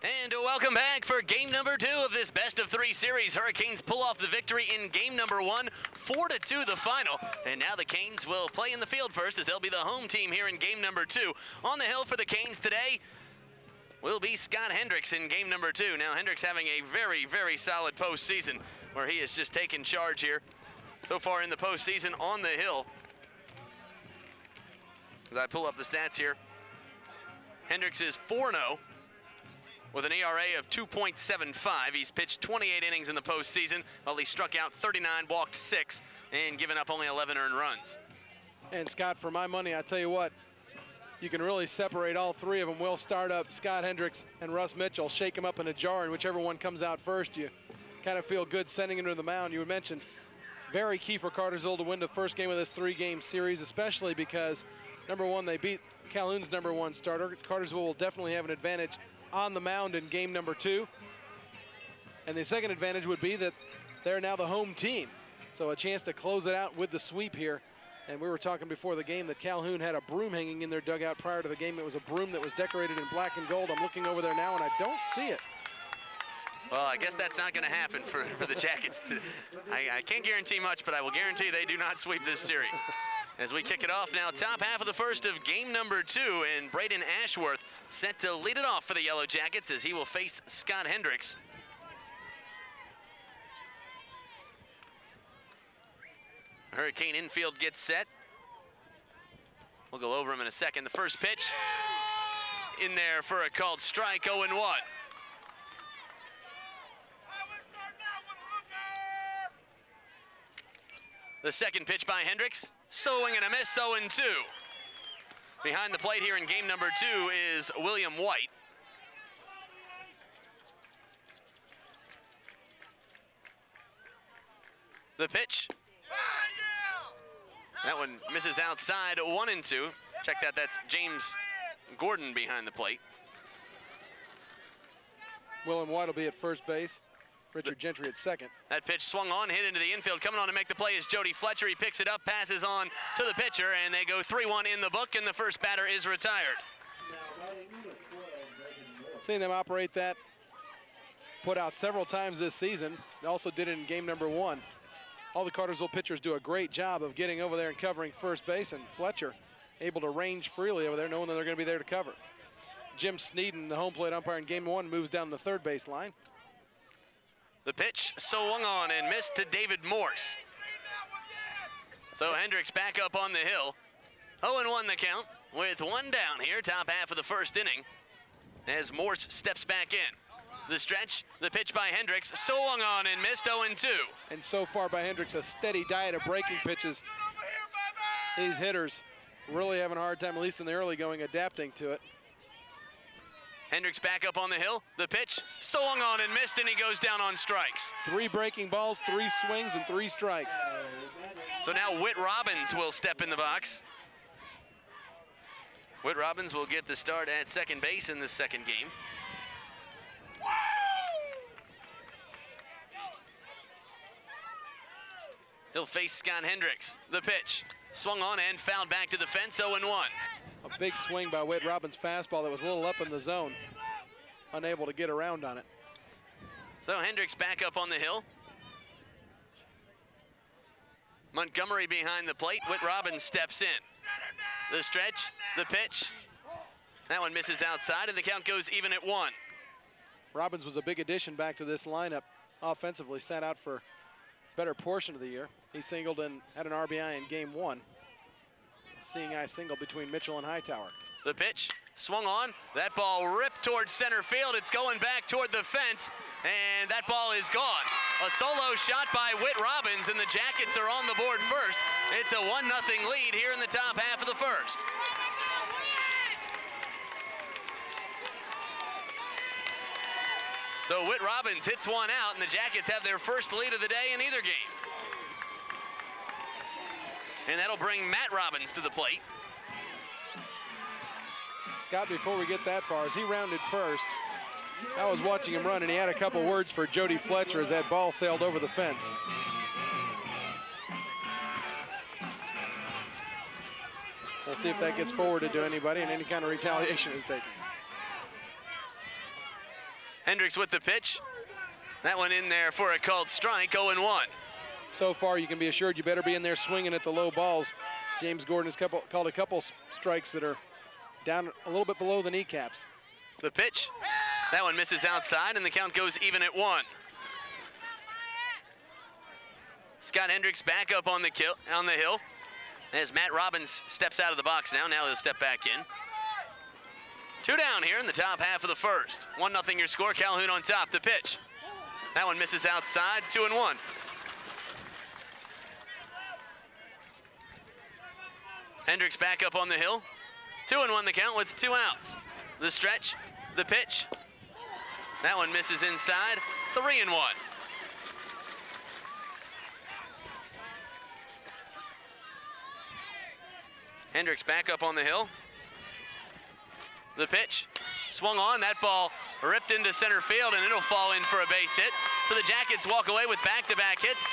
And welcome back for game number 2 of this best-of-3 series. Hurricanes pull off the victory in game number 1, 4-2 the final. And now the Canes will play in the field first, as they'll be the home team here in game number 2. On the hill for the Canes today will be Scott Hendricks in game number 2. Now Hendricks having a very, very solid postseason, where he has just taken charge here so far in the postseason on the hill. As I pull up the stats here, Hendricks is 4-0. with an ERA of 2.75. He's pitched 28 innings in the postseason, while he struck out 39, walked 6, and given up only 11 earned runs. And Scott, for my money, I tell you what, you can really separate all three of them. We'll start up Scott Hendricks and Russ Mitchell, shake them up in a jar, and whichever one comes out first, you kind of feel good sending him to the mound. You mentioned very key for Cartersville to win the first game of this 3-game series, especially because, number one, they beat Calhoun's #1 starter. Cartersville will definitely have an advantage on the mound in game number 2. And the second advantage would be that they're now the home team. So a chance to close it out with the sweep here. And we were talking before the game that Calhoun had a broom hanging in their dugout prior to the game. It was a broom that was decorated in black and gold. I'm looking over there now and I don't see it. Well, I guess that's not going to happen for the Jackets. I can't guarantee much, but I will guarantee they do not sweep this series. As we kick it off now, top half of the first of game number 2, and Braden Ashworth set to lead it off for the Yellow Jackets as he will face Scott Hendricks. Hurricane infield gets set. We'll go over him in a second. The first pitch in there for a called strike, 0-1. The second pitch by Hendricks, swing and a miss, 0-2. Behind the plate here in game number 2 is William White. The pitch. That one misses outside, 1-2. Check that, that's James Gordon behind the plate. William White will be at first base. Richard Gentry at second. That pitch swung on, hit into the infield. Coming on to make the play is Jody Fletcher. He picks it up, passes on to the pitcher, and they go 3-1 in the book, and the first batter is retired. Seeing them operate that, put out several times this season. They also did it in game number 1. All the Cartersville pitchers do a great job of getting over there and covering first base, and Fletcher able to range freely over there, knowing that they're going to be there to cover. Jim Sneeden, the home plate umpire in game 1, moves down the third base line. The pitch swung on and missed to David Morse. So Hendricks back up on the hill. 0-1 the count with 1 down here, top half of the first inning, as Morse steps back in. The stretch, the pitch by Hendricks, swung on and missed, 0-2. And so far by Hendricks, a steady diet of breaking pitches. These hitters really having a hard time, at least in the early going, adapting to it. Hendricks back up on the hill. The pitch swung on and missed, and he goes down on strikes. 3 breaking balls, 3 swings, and 3 strikes. So now Whit Robbins will step in the box. Whit Robbins will get the start at second base in this second game. He'll face Scott Hendricks. The pitch swung on and fouled back to the fence, 0-1. A big swing by Whit Robbins' fastball that was a little up in the zone. Unable to get around on it. So Hendricks back up on the hill. Montgomery behind the plate. Whit Robbins steps in. The stretch, the pitch. That one misses outside, and the count goes even at 1. Robbins was a big addition back to this lineup. Offensively, sat out for a better portion of the year. He singled and had an RBI in game 1. Seeing eye single between Mitchell and Hightower. The pitch swung on. That ball ripped towards center field. It's going back toward the fence, and that ball is gone. A solo shot by Whit Robbins, and the Jackets are on the board first. It's a 1-0 lead here in the top half of the first. So Whit Robbins hits one out, and the Jackets have their first lead of the day in either game. And that'll bring Matt Robbins to the plate. Scott, before we get that far, as he rounded first, I was watching him run, and he had a couple words for Jody Fletcher as that ball sailed over the fence. We'll see if that gets forwarded to anybody and any kind of retaliation is taken. Hendricks with the pitch. That one in there for a called strike, 0-1. So far, you can be assured you better be in there swinging at the low balls. James Gordon has called a couple strikes that are down a little bit below the kneecaps. The pitch, that one misses outside, and the count goes even at 1. Scott Hendricks back up on the hill as Matt Robbins steps out of the box now. Now he'll step back in. 2 down here in the top half of the first. 1-0 your score, Calhoun on top. The pitch, that one misses outside, 2-1. Hendricks back up on the hill. 2-1 the count with 2 outs. The stretch, the pitch. That one misses inside, 3-1. Hendricks back up on the hill. The pitch, swung on, that ball ripped into center field, and it'll fall in for a base hit. So the Jackets walk away with back-to-back hits.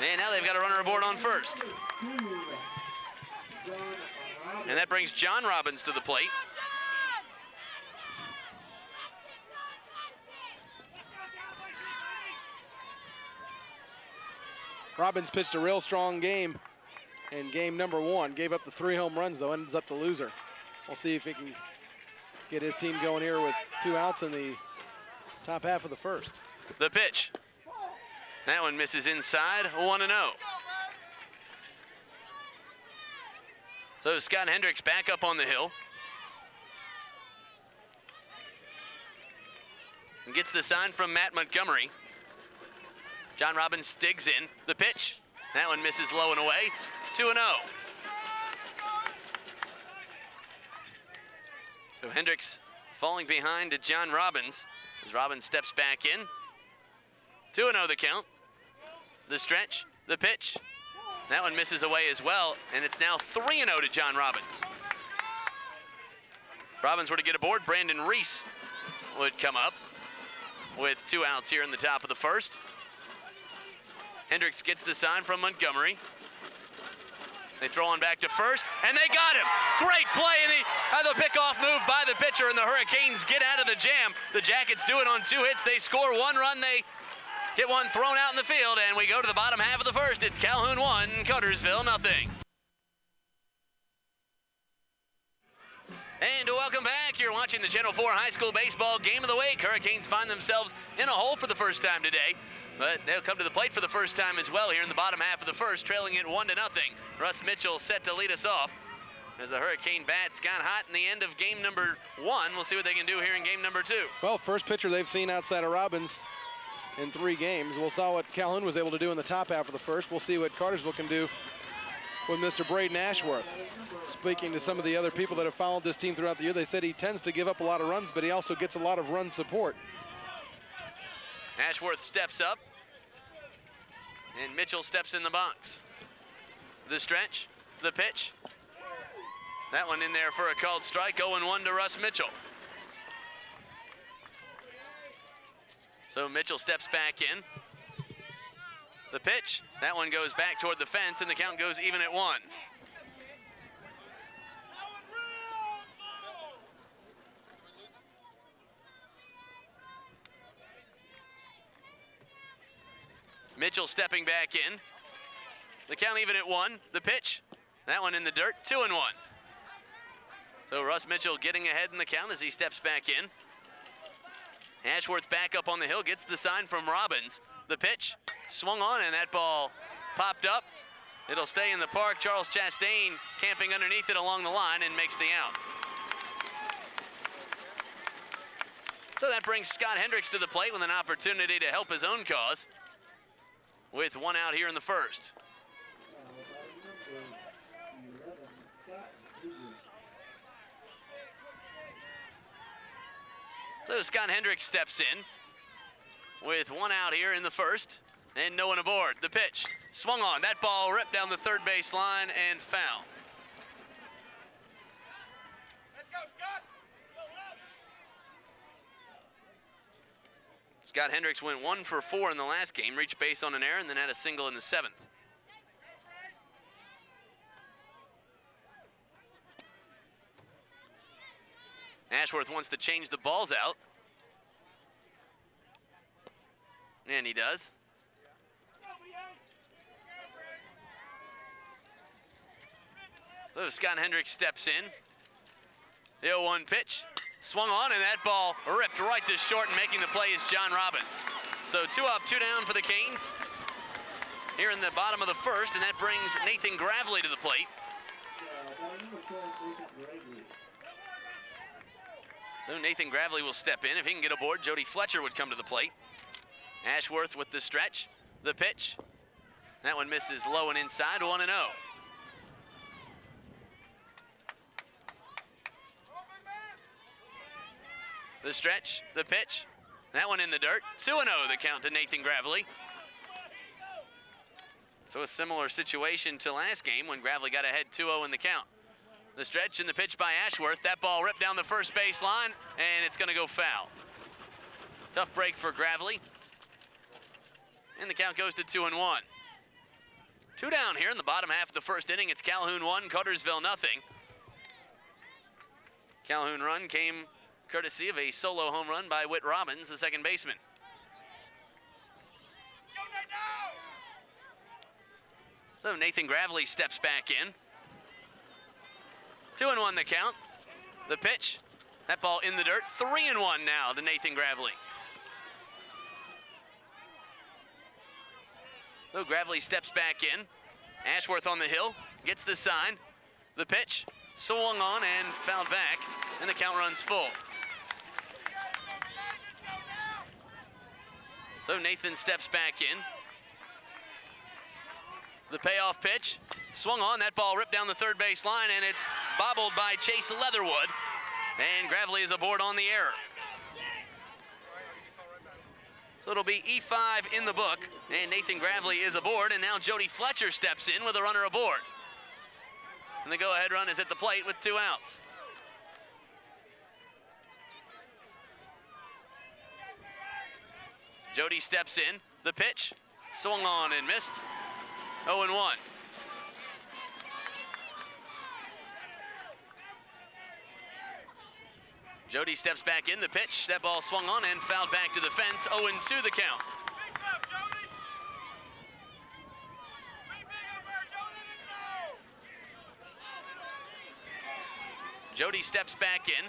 And now they've got a runner aboard on first. And that brings John Robbins to the plate. Robbins pitched a real strong game in game number 1. Gave up the 3 home runs, though, ends up the loser. We'll see if he can get his team going here with 2 outs in the top half of the first. The pitch. That one misses inside, 1-0. So Scott Hendricks back up on the hill. And gets the sign from Matt Montgomery. John Robbins digs in. The pitch. That one misses low and away. 2-0. So Hendricks falling behind to John Robbins as Robbins steps back in. 2-0 the count. The stretch, the pitch. That one misses away as well, and it's now 3-0 to John Robbins. Robbins were to get aboard, Brandon Reese would come up with 2 outs here in the top of the first. Hendricks gets the sign from Montgomery. They throw on back to first, and they got him. Great play in the pickoff move by the pitcher, and the Hurricanes get out of the jam. The Jackets do it on 2 hits. They score 1 run. They get one thrown out in the field, and we go to the bottom half of the first. It's Calhoun 1, Cartersville 0. And welcome back. You're watching the Channel 4 High School Baseball Game of the Week. Hurricanes find themselves in a hole for the first time today, but they'll come to the plate for the first time as well here in the bottom half of the first, trailing it 1-0. Russ Mitchell set to lead us off as the Hurricane bats got hot in the end of game number 1. We'll see what they can do here in game number 2. Well, first pitcher they've seen outside of Robbins in 3 games. We'll saw what Calhoun was able to do in the top half of the first. We'll see what Cartersville can do with Mr. Braden Ashworth. Speaking to some of the other people that have followed this team throughout the year, they said he tends to give up a lot of runs, but he also gets a lot of run support. Ashworth steps up, and Mitchell steps in the box. The stretch, the pitch. That one in there for a called strike, 0-1 to Russ Mitchell. So Mitchell steps back in. The pitch, that one goes back toward the fence, and the count goes even at 1. Mitchell stepping back in. The count even at 1. The pitch, that one in the dirt, 2-1. So Russ Mitchell getting ahead in the count as he steps back in. Ashworth back up on the hill, gets the sign from Robbins. The pitch, swung on, and that ball popped up. It'll stay in the park. Charles Chastain camping underneath it along the line and makes the out. So that brings Scott Hendricks to the plate with an opportunity to help his own cause with 1 out here in the first. So Scott Hendricks steps in with 1 out here in the first and no one aboard. The pitch, swung on. That ball ripped down the third base line and foul. Let's go, Scott. Scott Hendricks went 1 for 4 in the last game, reached base on an error, and then had a single in the 7th. Ashworth wants to change the balls out. And he does. So Scott Hendricks steps in. The 0-1 pitch. Swung on, and that ball ripped right to short, and making the play is John Robbins. So 2 up, 2 down for the Canes here in the bottom of the first, and that brings Nathan Gravely to the plate. So Nathan Gravely will step in. If he can get aboard, Jody Fletcher would come to the plate. Ashworth with the stretch, the pitch. That one misses low and inside, 1-0. The stretch, the pitch. That one in the dirt, 2-0 the count to Nathan Gravely. So a similar situation to last game when Gravely got ahead 2-0 in the count. The stretch and the pitch by Ashworth. That ball ripped down the first base line, and it's gonna go foul. Tough break for Gravely. And the count goes to 2-1. 2 down here in the bottom half of the first inning. It's Calhoun 1, Cartersville 0. Calhoun run came courtesy of a solo home run by Whit Robbins, the second baseman. So Nathan Gravely steps back in. 2-1 the count. The pitch, that ball in the dirt. 3-1 now to Nathan Gravely. So Gravely steps back in. Ashworth on the hill, gets the sign. The pitch, swung on and fouled back, and the count runs full. So Nathan steps back in. The payoff pitch, swung on, that ball ripped down the third base line, and it's bobbled by Chase Leatherwood, and Gravely is aboard on the error. So it'll be E5 in the book, and Nathan Gravely is aboard, and now Jody Fletcher steps in with a runner aboard. And the go-ahead run is at the plate with 2 outs. Jody steps in, the pitch, swung on and missed, 0-1. Jody steps back in, the pitch, that ball swung on and fouled back to the fence, 0-2 the count. Jody steps back in.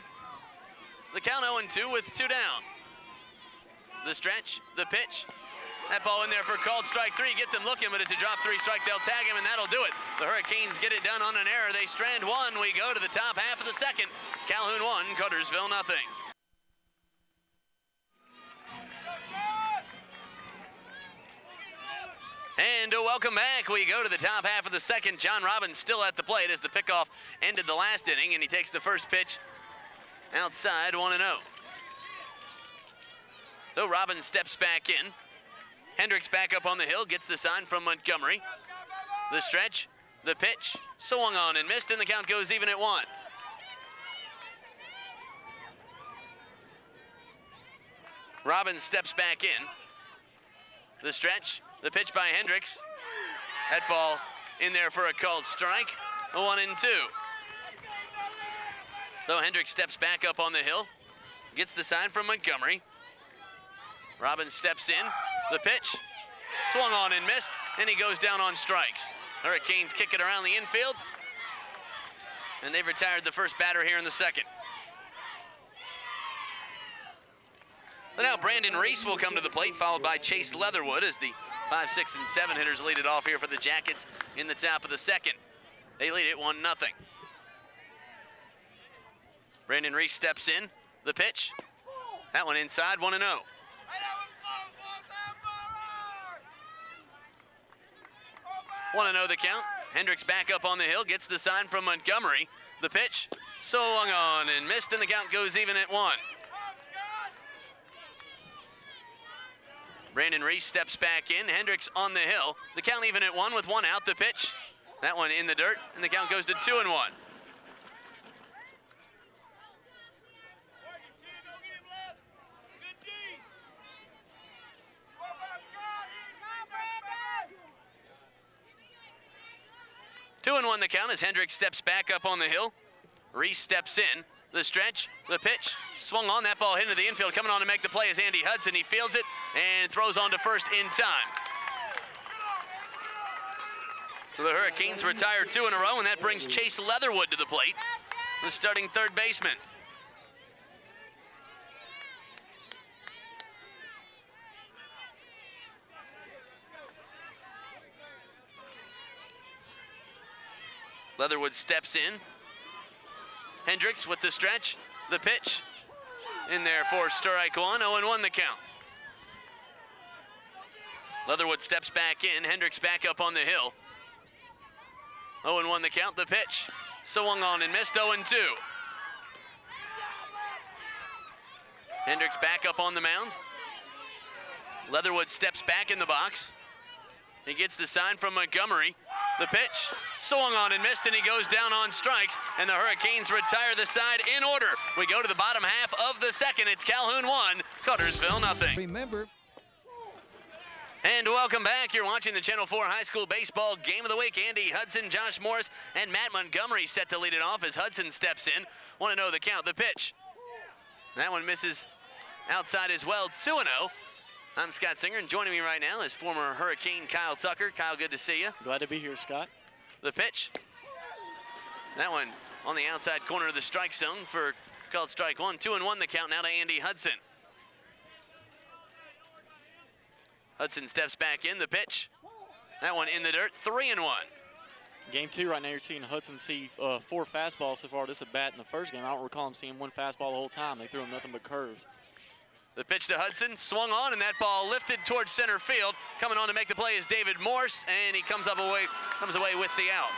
The count 0-2 with 2 down. The stretch, the pitch. That ball in there for called strike 3. Gets him looking, but it's a drop 3 strike. They'll tag him, and that'll do it. The Hurricanes get it done on an error. They strand 1. We go to the top half of the second. It's Calhoun 1, Cartersville 0. And welcome back. We go to the top half of the second. John Robbins still at the plate as the pickoff ended the last inning, and he takes the first pitch outside, 1-0. So Robbins steps back in. Hendricks back up on the hill, gets the sign from Montgomery. The stretch, the pitch, swung on and missed, and the count goes even at 1. Robbins steps back in. The stretch, the pitch by Hendricks. That ball in there for a called strike, 1-2. So Hendricks steps back up on the hill, gets the sign from Montgomery. Robbins steps in, the pitch, swung on and missed, and he goes down on strikes. Hurricanes kick it around the infield, and they've retired the first batter here in the second. But now Brandon Reese will come to the plate, followed by Chase Leatherwood as the 5, 6, and 7 hitters lead it off here for the Jackets in the top of the second. They lead it 1-0. Brandon Reese steps in, the pitch, that one inside, 1-0. 1-0 the count. Hendricks back up on the hill, gets the sign from Montgomery. The pitch, swung on and missed, and the count goes even at 1. Brandon Reese steps back in. Hendricks on the hill. The count even at 1 with 1 out. The pitch, that one in the dirt, and the count goes to 2-1. Two and 1 the count as Hendricks steps back up on the hill. Reese steps in. The stretch, the pitch, swung on, that ball hit into the infield. Coming on to make the play is Andy Hudson. He fields it and throws on to first in time. So the Hurricanes retire 2 in a row, and that brings Chase Leatherwood to the plate, the starting third baseman. Leatherwood steps in. Hendricks with the stretch, the pitch. In there for strike one, 0-1 the count. Leatherwood steps back in, Hendricks back up on the hill. 0-1 the count, the pitch. Swung on and missed, 0-2. Hendricks back up on the mound. Leatherwood steps back in the box. He gets the sign from Montgomery. The pitch, swung on and missed, and he goes down on strikes, and the Hurricanes retire the side in order. We go to the bottom half of the second. It's Calhoun 1, Cartersville 0. Remember. And welcome back. You're watching the Channel 4 High School Baseball Game of the Week. Andy Hudson, Josh Morse, and Matt Montgomery set to lead it off as Hudson steps in. Want to know the count, the pitch. That one misses outside as well, 2-0. I'm Scott Singer, and joining me right now is former Hurricane Kyle Tucker. Kyle, good to see you. Glad to be here, Scott. The pitch. That one on the outside corner of the strike zone for called strike one. 2-1 the count now to Andy Hudson. Hudson steps back in, the pitch. That one in the dirt, 3-1. Game 2 right now, you're seeing Hudson see 4 fastballs so far. This is a bat in the first game. I don't recall him seeing 1 fastball the whole time. They threw him nothing but curves. The pitch to Hudson, swung on, and that ball lifted towards center field. Coming on to make the play is David Morse, and he comes away with the out.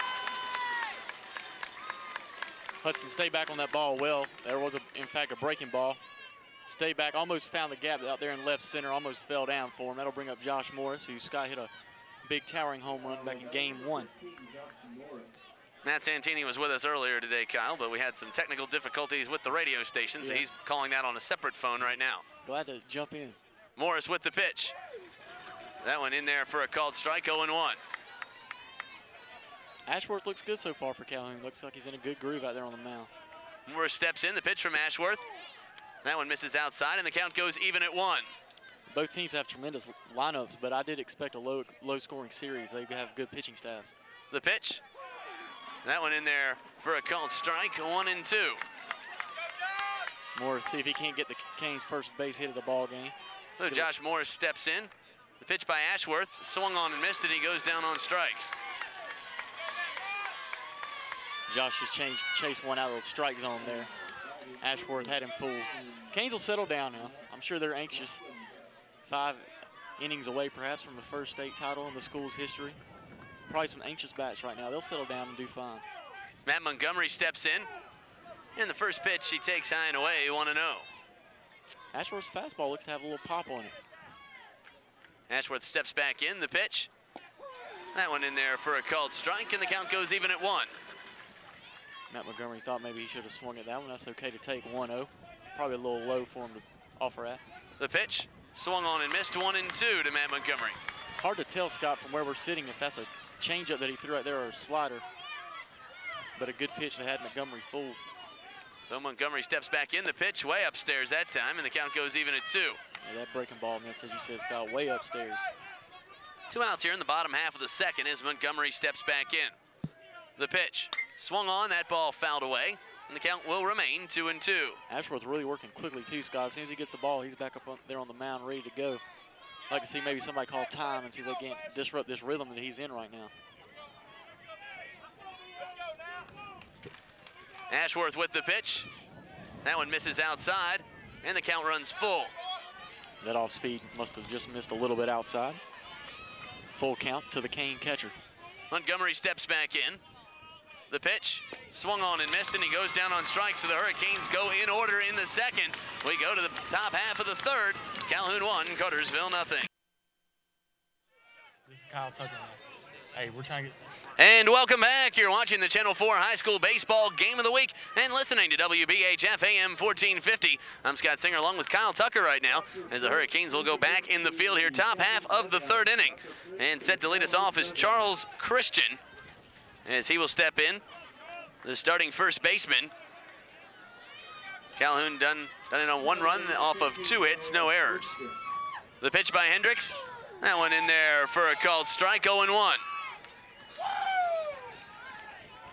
Hudson stayed back on that ball well. There was, in fact, a breaking ball. Stayed back, almost found the gap out there in left center, almost fell down for him. That'll bring up Josh Morris, who Scott hit a big towering home run back in game 1. Matt Santini was with us earlier today, Kyle, but we had some technical difficulties with the radio station, so he's calling that on a separate phone right now. Glad to jump in. Morris with the pitch. That one in there for a called strike, 0-1. Ashworth looks good so far for Calhoun. Looks like he's in a good groove out there on the mound. Morris steps in, the pitch from Ashworth. That one misses outside, and the count goes even at 1. Both teams have tremendous lineups, but I did expect a low-scoring series. They have good pitching staffs. The pitch. That one in there for a called strike, 1-2. Morris, see if he can't get the Canes' first base hit of the ball game. So Josh Morris steps in. The pitch by Ashworth, swung on and missed, and he goes down on strikes. Josh just chased one out of the strike zone there. Ashworth had him fooled. Canes will settle down now. I'm sure they're anxious. 5 innings away perhaps from the first state title in the school's history. Probably some anxious bats right now. They'll settle down and do fine. Matt Montgomery steps in. In the first pitch, he takes high and away, 1-0. Ashworth's fastball looks to have a little pop on it. Ashworth steps back in, the pitch. That one in there for a called strike, and the count goes even at 1. Matt Montgomery thought maybe he should have swung at that one. That's okay to take, 1-0. Probably a little low for him to offer at. The pitch, swung on and missed, 1-2 to Matt Montgomery. Hard to tell, Scott, from where we're sitting if that's a changeup that he threw out there or a slider. But a good pitch that had Montgomery fooled. So Montgomery steps back in, the pitch way upstairs that time, and the count goes even at 2. Yeah, that breaking ball miss, as you said, Scott, way upstairs. 2 outs here in the bottom half of the second as Montgomery steps back in. The pitch, swung on, that ball fouled away, and the count will remain 2-2. Ashworth's really working quickly too, Scott. As soon as he gets the ball, he's back up there on the mound, ready to go. I'd like to see maybe somebody call time and see if they can't disrupt this rhythm that he's in right now. Ashworth with the pitch. That one misses outside, and the count runs full. That off speed must have just missed a little bit outside. Full count to the Cane catcher. Montgomery steps back in. The pitch, swung on and missed, and he goes down on strike, so the Hurricanes go in order in the second. We go to the top half of the third. It's Calhoun 1, Cartersville 0. This is Kyle Tucker. Hey, we're trying to get... And welcome back. You're watching the Channel 4 High School Baseball Game of the Week and listening to WBHF AM 1450. I'm Scott Singer along with Kyle Tucker right now as the Hurricanes will go back in the field here, top half of the third inning. And set to lead us off is Charles Christian as he will step in, the starting first baseman. Calhoun done it on 1 run off of 2 hits, no errors. The pitch by Hendricks. That one in there for a called strike, 0-1.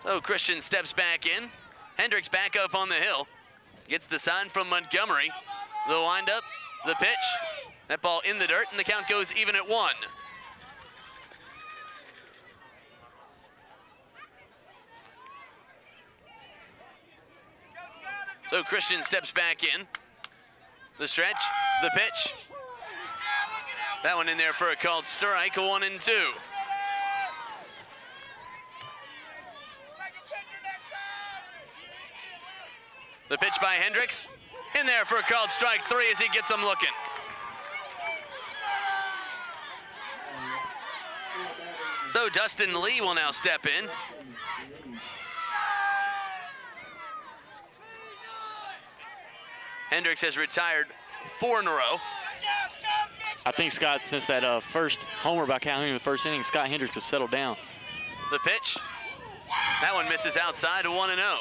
So Christian steps back in. Hendricks back up on the hill. Gets the sign from Montgomery. The windup, the pitch. That ball in the dirt, and the count goes even at 1. So Christian steps back in. The stretch, the pitch. That one in there for a called strike, 1-2. The pitch by Hendricks. In there for a called strike 3 as he gets him looking. So Dustin Lee will now step in. Hendricks has retired 4 in a row. I think, Scott, since that first homer by Calhoun in the first inning, Scott Hendricks has settled down. The pitch. That one misses outside, 1-0.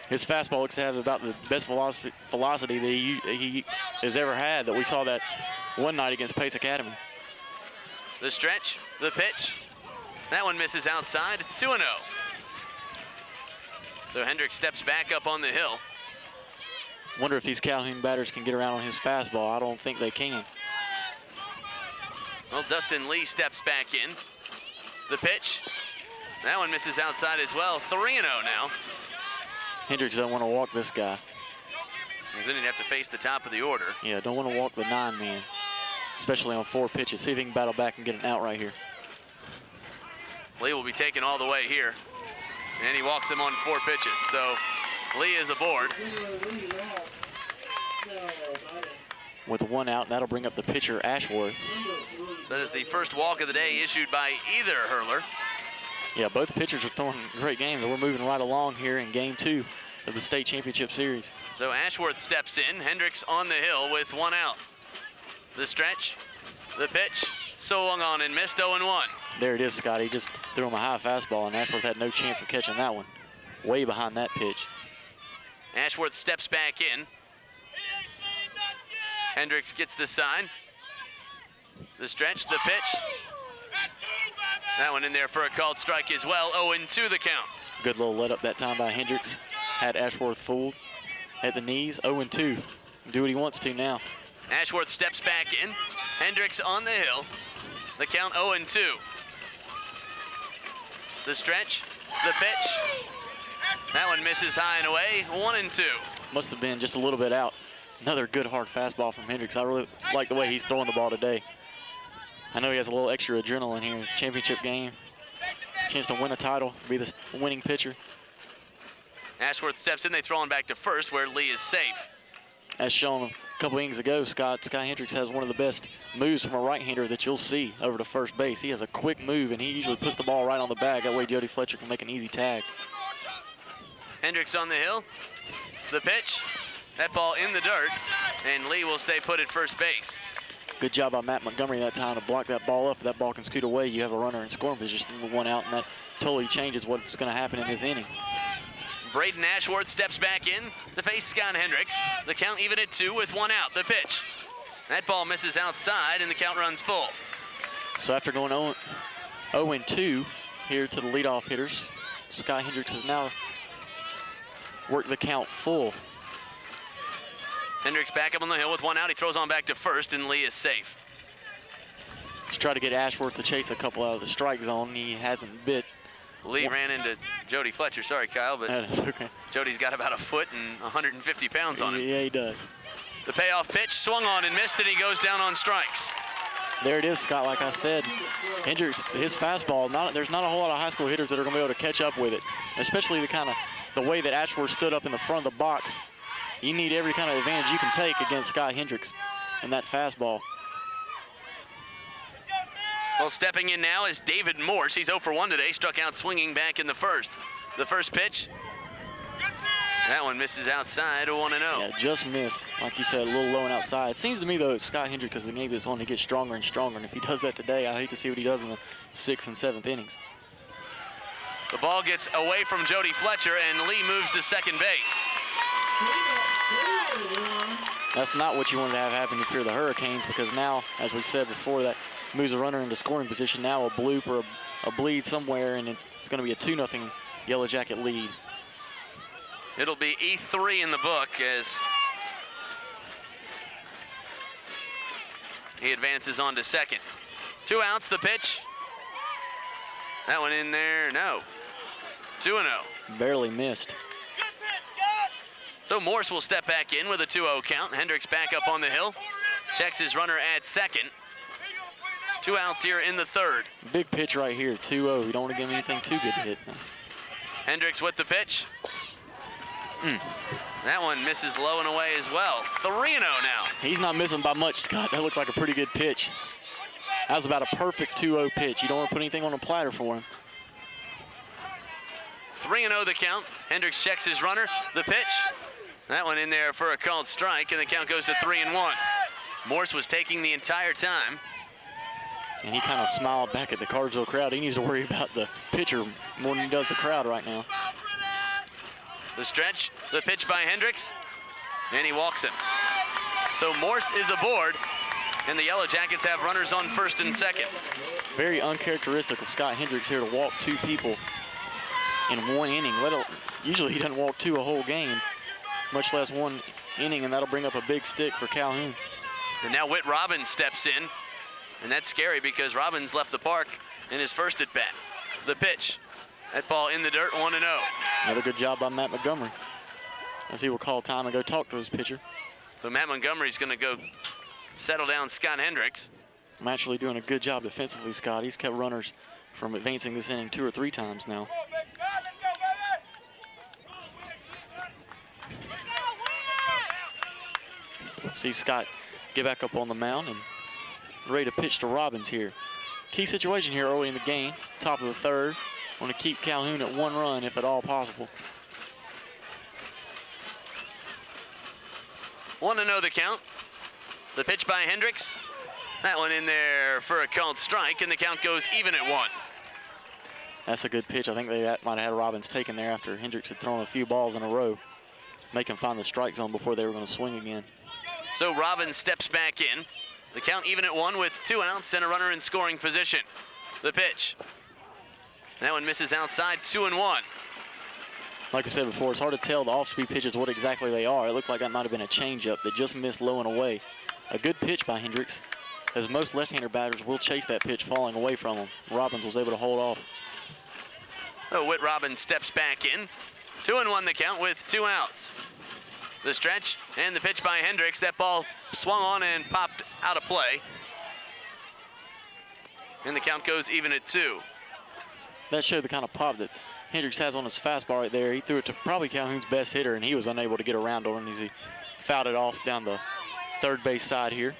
His fastball looks to have about the best velocity that he has ever had, that we saw that one night against Pace Academy. The stretch, the pitch. That one misses outside, 2-0. So Hendricks steps back up on the hill. Wonder if these Calhoun batters can get around on his fastball. I don't think they can. Well, Dustin Lee steps back in. The pitch. That one misses outside as well, 3-0 now. Hendricks doesn't want to walk this guy. Then he'd have to face the top of the order. Yeah, don't want to walk the 9-man, especially on 4 pitches. See if he can battle back and get an out right here. Lee will be taken all the way here. And he walks him on 4 pitches. So Lee is aboard. With 1 out, that'll bring up the pitcher, Ashworth. So that is the first walk of the day issued by either hurler. Yeah, both pitchers are throwing great games. We're moving right along here in game 2 of the state championship series. So Ashworth steps in. Hendricks on the hill with 1 out. The stretch, the pitch, swung on and missed, 0-1. There it is, Scott. He just threw him a high fastball, and Ashworth had no chance of catching that one. Way behind that pitch. Ashworth steps back in. Hendricks gets the sign. The stretch, the pitch. That one in there for a called strike as well, 0-2 the count. Good little let up that time by Hendricks. Had Ashworth fooled at the knees, 0-2. Do what he wants to now. Ashworth steps back in. Hendricks on the hill. The count 0-2. The stretch, the pitch. That one misses high and away, 1-2. Must have been just a little bit out. Another good hard fastball from Hendricks. I really like the way he's throwing the ball today. I know he has a little extra adrenaline here in the championship game. Chance to win a title, be the winning pitcher. Ashworth steps in, they throw him back to first where Lee is safe. As shown a couple innings ago, Scott Hendricks has one of the best moves from a right-hander that you'll see over to first base. He has a quick move, and he usually puts the ball right on the bag. That way Jody Fletcher can make an easy tag. Hendricks on the hill. The pitch. That ball in the dirt, and Lee will stay put at first base. Good job by Matt Montgomery that time to block that ball up. If that ball can scoot away, you have a runner in scoring position with 1 out, and that totally changes what's going to happen in this inning. Braden Ashworth steps back in to face Scott Hendricks. The count even at 2 with 1 out. The pitch. That ball misses outside, and the count runs full. So after going 0-2 here to the leadoff hitters, Scott Hendricks has now worked the count full. Hendricks back up on the hill with 1 out. He throws on back to first, and Lee is safe. He's tried to get Ashworth to chase a couple out of the strike zone. He hasn't bit. Lee ran into Jody Fletcher. Sorry, Kyle, but That is okay. Jody's got about 1 foot and 150 pounds on him. Yeah, he does. The payoff pitch swung on and missed, and he goes down on strikes. There it is, Scott. Like I said, Hendricks, his fastball, there's not a whole lot of high school hitters that are going to be able to catch up with it, especially the way that Ashworth stood up in the front of the box. You need every kind of advantage you can take against Scott Hendricks and that fastball. Well, stepping in now is David Morse. He's 0 for 1 today, struck out swinging back in the first. The first pitch, that one misses outside, 1-0. Yeah, just missed. Like you said, a little low and outside. It seems to me, though, Scott Hendricks, as the game is on, to get stronger and stronger. And if he does that today, I hate to see what he does in the 6th and 7th innings. The ball gets away from Jody Fletcher, and Lee moves to second base. That's not what you wanted to have happen if you're the Hurricanes, because now, as we said before, that moves a runner into scoring position. Now a bloop or a bleed somewhere, and it's going to be a 2-0 Yellow Jacket lead. It'll be E3 in the book as he advances on to second. 2 outs, the pitch. That one in there, no. 2-0. Barely missed. Good pitch, Scott. So Morse will step back in with a 2-0 count. Hendricks back up on the hill. Checks his runner at second. 2 outs here in the third. Big pitch right here, 2-0. You don't want to give him anything too good to hit. Hendricks with the pitch. That one misses low and away as well. 3-0 now. He's not missing by much, Scott. That looked like a pretty good pitch. That was about a perfect 2-0 pitch. You don't want to put anything on a platter for him. 3-0 the count. Hendricks checks his runner. The pitch. That one in there for a called strike, and the count goes to 3-1. Morse was taking the entire time. And he kind of smiled back at the Cartersville crowd. He needs to worry about the pitcher more than he does the crowd right now. The stretch, the pitch by Hendricks, and he walks him. So Morse is aboard, and the Yellow Jackets have runners on first and second. Very uncharacteristic of Scott Hendricks here to walk 2 people in 1 inning. Usually he doesn't walk 2 a whole game, much less 1 inning, and that'll bring up a big stick for Calhoun. And now Whit Robbins steps in, and that's scary because Robbins left the park in his first at bat. The pitch, that ball in the dirt, 1-0. Another good job by Matt Montgomery, as he will call time and go talk to his pitcher. So Matt Montgomery's going to go settle down Scott Hendricks. I'm actually doing a good job defensively, Scott. He's kept runners from advancing this inning 2 or 3 times now. Let's go, baby. See Scott get back up on the mound and ready to pitch to Robbins here. Key situation here early in the game, top of the third. Want to keep Calhoun at 1 run if at all possible. 1-0 the count. The pitch by Hendricks. That one in there for a called strike, and the count goes even at 1. That's a good pitch. I think they might have had Robbins taken there after Hendricks had thrown a few balls in a row. Make him find the strike zone before they were going to swing again. So Robbins steps back in. The count even at 1 with 2 outs and a runner in scoring position. The pitch. That one misses outside, 2-1. Like I said before, it's hard to tell the off-speed pitches what exactly they are. It looked like that might have been a changeup that just missed low and away. A good pitch by Hendricks, as most left-hander batters will chase that pitch falling away from him. Robbins was able to hold off. So Whit Robbins steps back in. 2-1 the count with 2 outs. The stretch and the pitch by Hendricks. That ball swung on and popped out of play. And the count goes even at 2. That showed the kind of pop that Hendricks has on his fastball right there. He threw it to probably Calhoun's best hitter, and he was unable to get around on it as he fouled it off down the third base side here.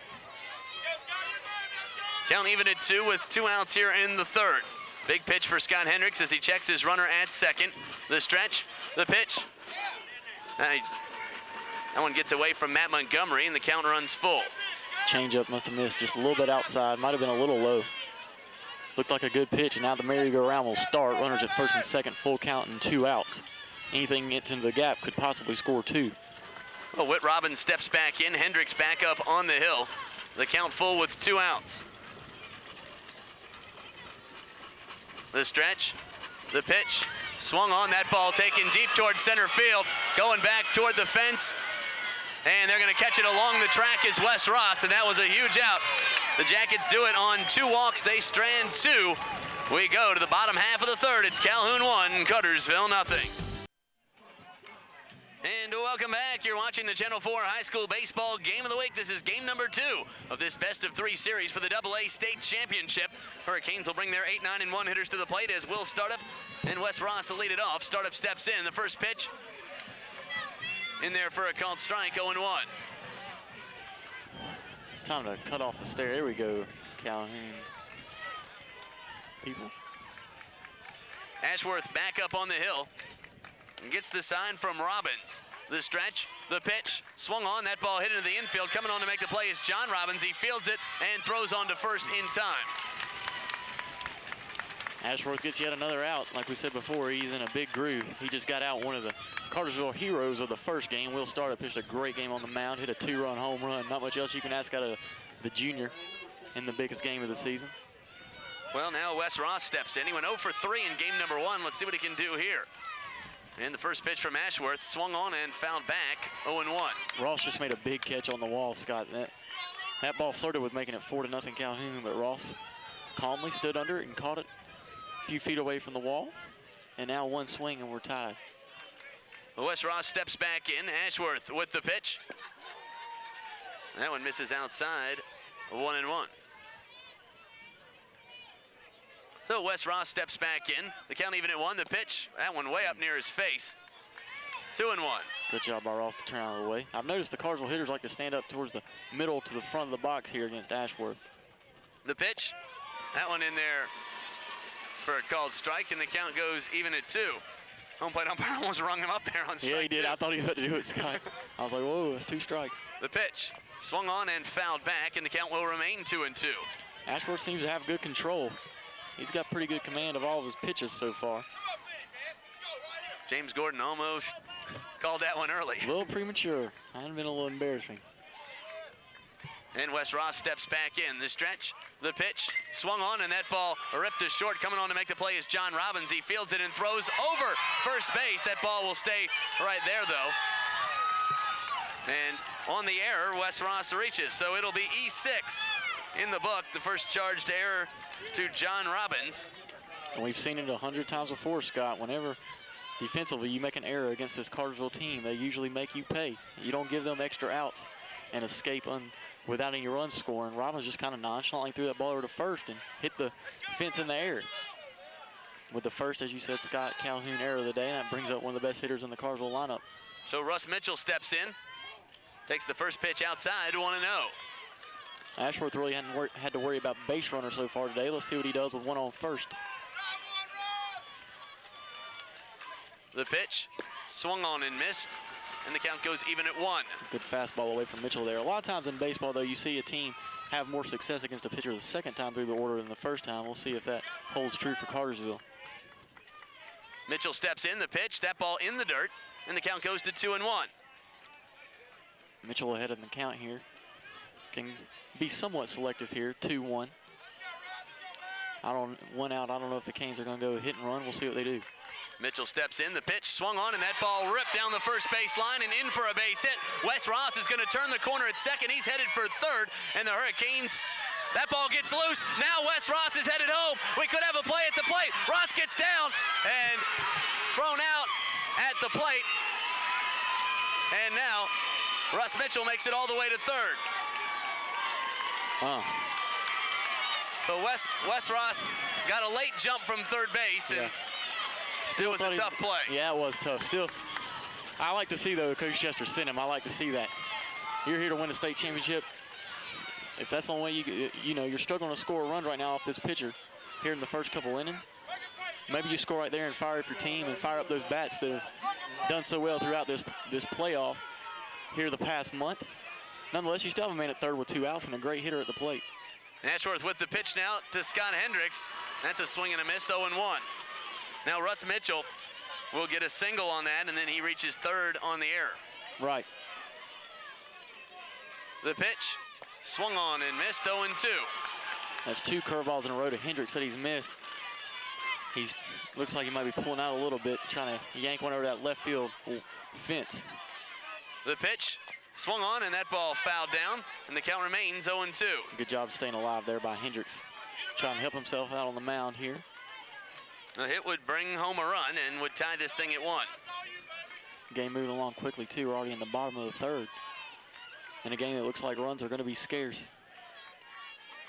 Count even at 2 with 2 outs here in the third. Big pitch for Scott Hendricks as he checks his runner at second. The stretch, the pitch. That one gets away from Matt Montgomery, and the count runs full. Changeup must have missed just a little bit outside. Might have been a little low. Looked like a good pitch, and now the merry-go-round will start. Runners at first and second, full count and 2 outs. Anything gets into the gap could possibly score 2. Well, Whit Robbins steps back in. Hendricks back up on the hill. The count full with 2 outs. The stretch, the pitch, swung on. That ball taken deep towards center field, going back toward the fence. And they're going to catch it along the track is Wes Ross, and that was a huge out. The Jackets do it on 2 walks. They strand 2. We go to the bottom half of the third. It's Calhoun 1, Cartersville 0. And welcome back. You're watching the Channel 4 High School Baseball Game of the Week. This is game number 2 of this best of 3 series for the AA State Championship. Hurricanes will bring their 8, 9, and 1 hitters to the plate as Will Startup and Wes Ross will lead it off. Startup steps in. The first pitch in there for a called strike, 0-1. Time to cut off the stare. There we go, Calhoun. People. Ashworth back up on the hill and gets the sign from Robbins. The stretch, the pitch, swung on. That ball hit into the infield. Coming on to make the play is John Robbins. He fields it and throws on to first in time. Ashworth gets yet another out. Like we said before, he's in a big groove. He just got out one of the Cartersville heroes of the first game. Will Startup pitched a great game on the mound, hit a 2-run home run. Not much else you can ask out of the junior in the biggest game of the season. Well, now Wes Ross steps in. He went 0 for 3 in game number 1. Let's see what he can do here. And the first pitch from Ashworth swung on and fouled back, 0-1. Ross just made a big catch on the wall, Scott. That ball flirted with making it 4-0 Calhoun, but Ross calmly stood under it and caught it a few feet away from the wall. And now one swing and we're tied. Wes Ross steps back in. Ashworth with the pitch. That one misses outside, 1-1. So Wes Ross steps back in. The count even at 1. The pitch, that one way up near his face. 2-1. Good job by Ross to turn out of the way. I've noticed the Cartersville hitters like to stand up towards the middle to the front of the box here against Ashworth. The pitch, that one in there for a called strike, and the count goes even at 2. Home plate umpire almost rung him up there on strike. Yeah, he did. 2. I thought he was about to do it, Scott. I was like, whoa, that's 2 strikes. The pitch swung on and fouled back, and the count will remain 2-2. Ashworth seems to have good control. He's got pretty good command of all of his pitches so far. James Gordon almost called that one early. A little premature. Might have been a little embarrassing. And Wes Ross steps back in. The stretch, the pitch, swung on, and that ball ripped to short. Coming on to make the play is John Robbins. He fields it and throws over first base. That ball will stay right there, though. And on the error, Wes Ross reaches. So it'll be E6 in the book. The first charged error to John Robbins. And we've seen it 100 times before, Scott. Whenever defensively you make an error against this Cartersville team, they usually make you pay. You don't give them extra outs and escape without any run scoring. Robbins just kind of nonchalantly threw that ball over to first and hit the fence in the air. With the first, as you said, Scott, Calhoun error of the day, and that brings up one of the best hitters in the Cartersville lineup. So Russ Mitchell steps in, takes the first pitch outside, 1-0. Ashworth really hadn't had to worry about base runner so far today. Let's see what he does with one on first. The pitch swung on and missed, and the count goes even at 1. Good fastball away from Mitchell there. A lot of times in baseball, though, you see a team have more success against a pitcher the second time through the order than the first time. We'll see if that holds true for Cartersville. Mitchell steps in, the pitch, that ball in the dirt, and the count goes to 2-1. Mitchell ahead in the count here. Can be somewhat selective here, 2-1. One out, I don't know if the Canes are going to go hit and run. We'll see what they do. Mitchell steps in, the pitch swung on, and that ball ripped down the first base line and in for a base hit. Wes Ross is going to turn the corner at second. He's headed for third, and the Hurricanes, that ball gets loose. Now Wes Ross is headed home. We could have a play at the plate. Ross gets down and thrown out at the plate. And now Russ Mitchell makes it all the way to third. So Wes Ross got a late jump from third base, and still was a tough play. Yeah, it was tough. Still, I like to see, though, Coach Chester sent him. I like to see that. You're here to win a state championship. If that's the only way you're struggling to score a run right now off this pitcher here in the first couple innings, maybe you score right there and fire up your team and fire up those bats that have done so well throughout this playoff here the past month. Nonetheless, you still have a man at third with 2 outs and a great hitter at the plate. Ashworth with the pitch now to Scott Hendricks. That's a swing and a miss, 0-1. Now Russ Mitchell will get a single on that, and then he reaches third on the error. Right. The pitch swung on and missed, 0-2. That's 2 curveballs in a row to Hendricks that he's missed. Looks like he might be pulling out a little bit, trying to yank one over that left field fence. The pitch swung on, and that ball fouled down, and the count remains 0-2. Good job staying alive there by Hendricks. Trying to help himself out on the mound here. A hit would bring home a run and would tie this thing at 1. Game moving along quickly, too. We're already in the bottom of the third. In a game that looks like runs are going to be scarce.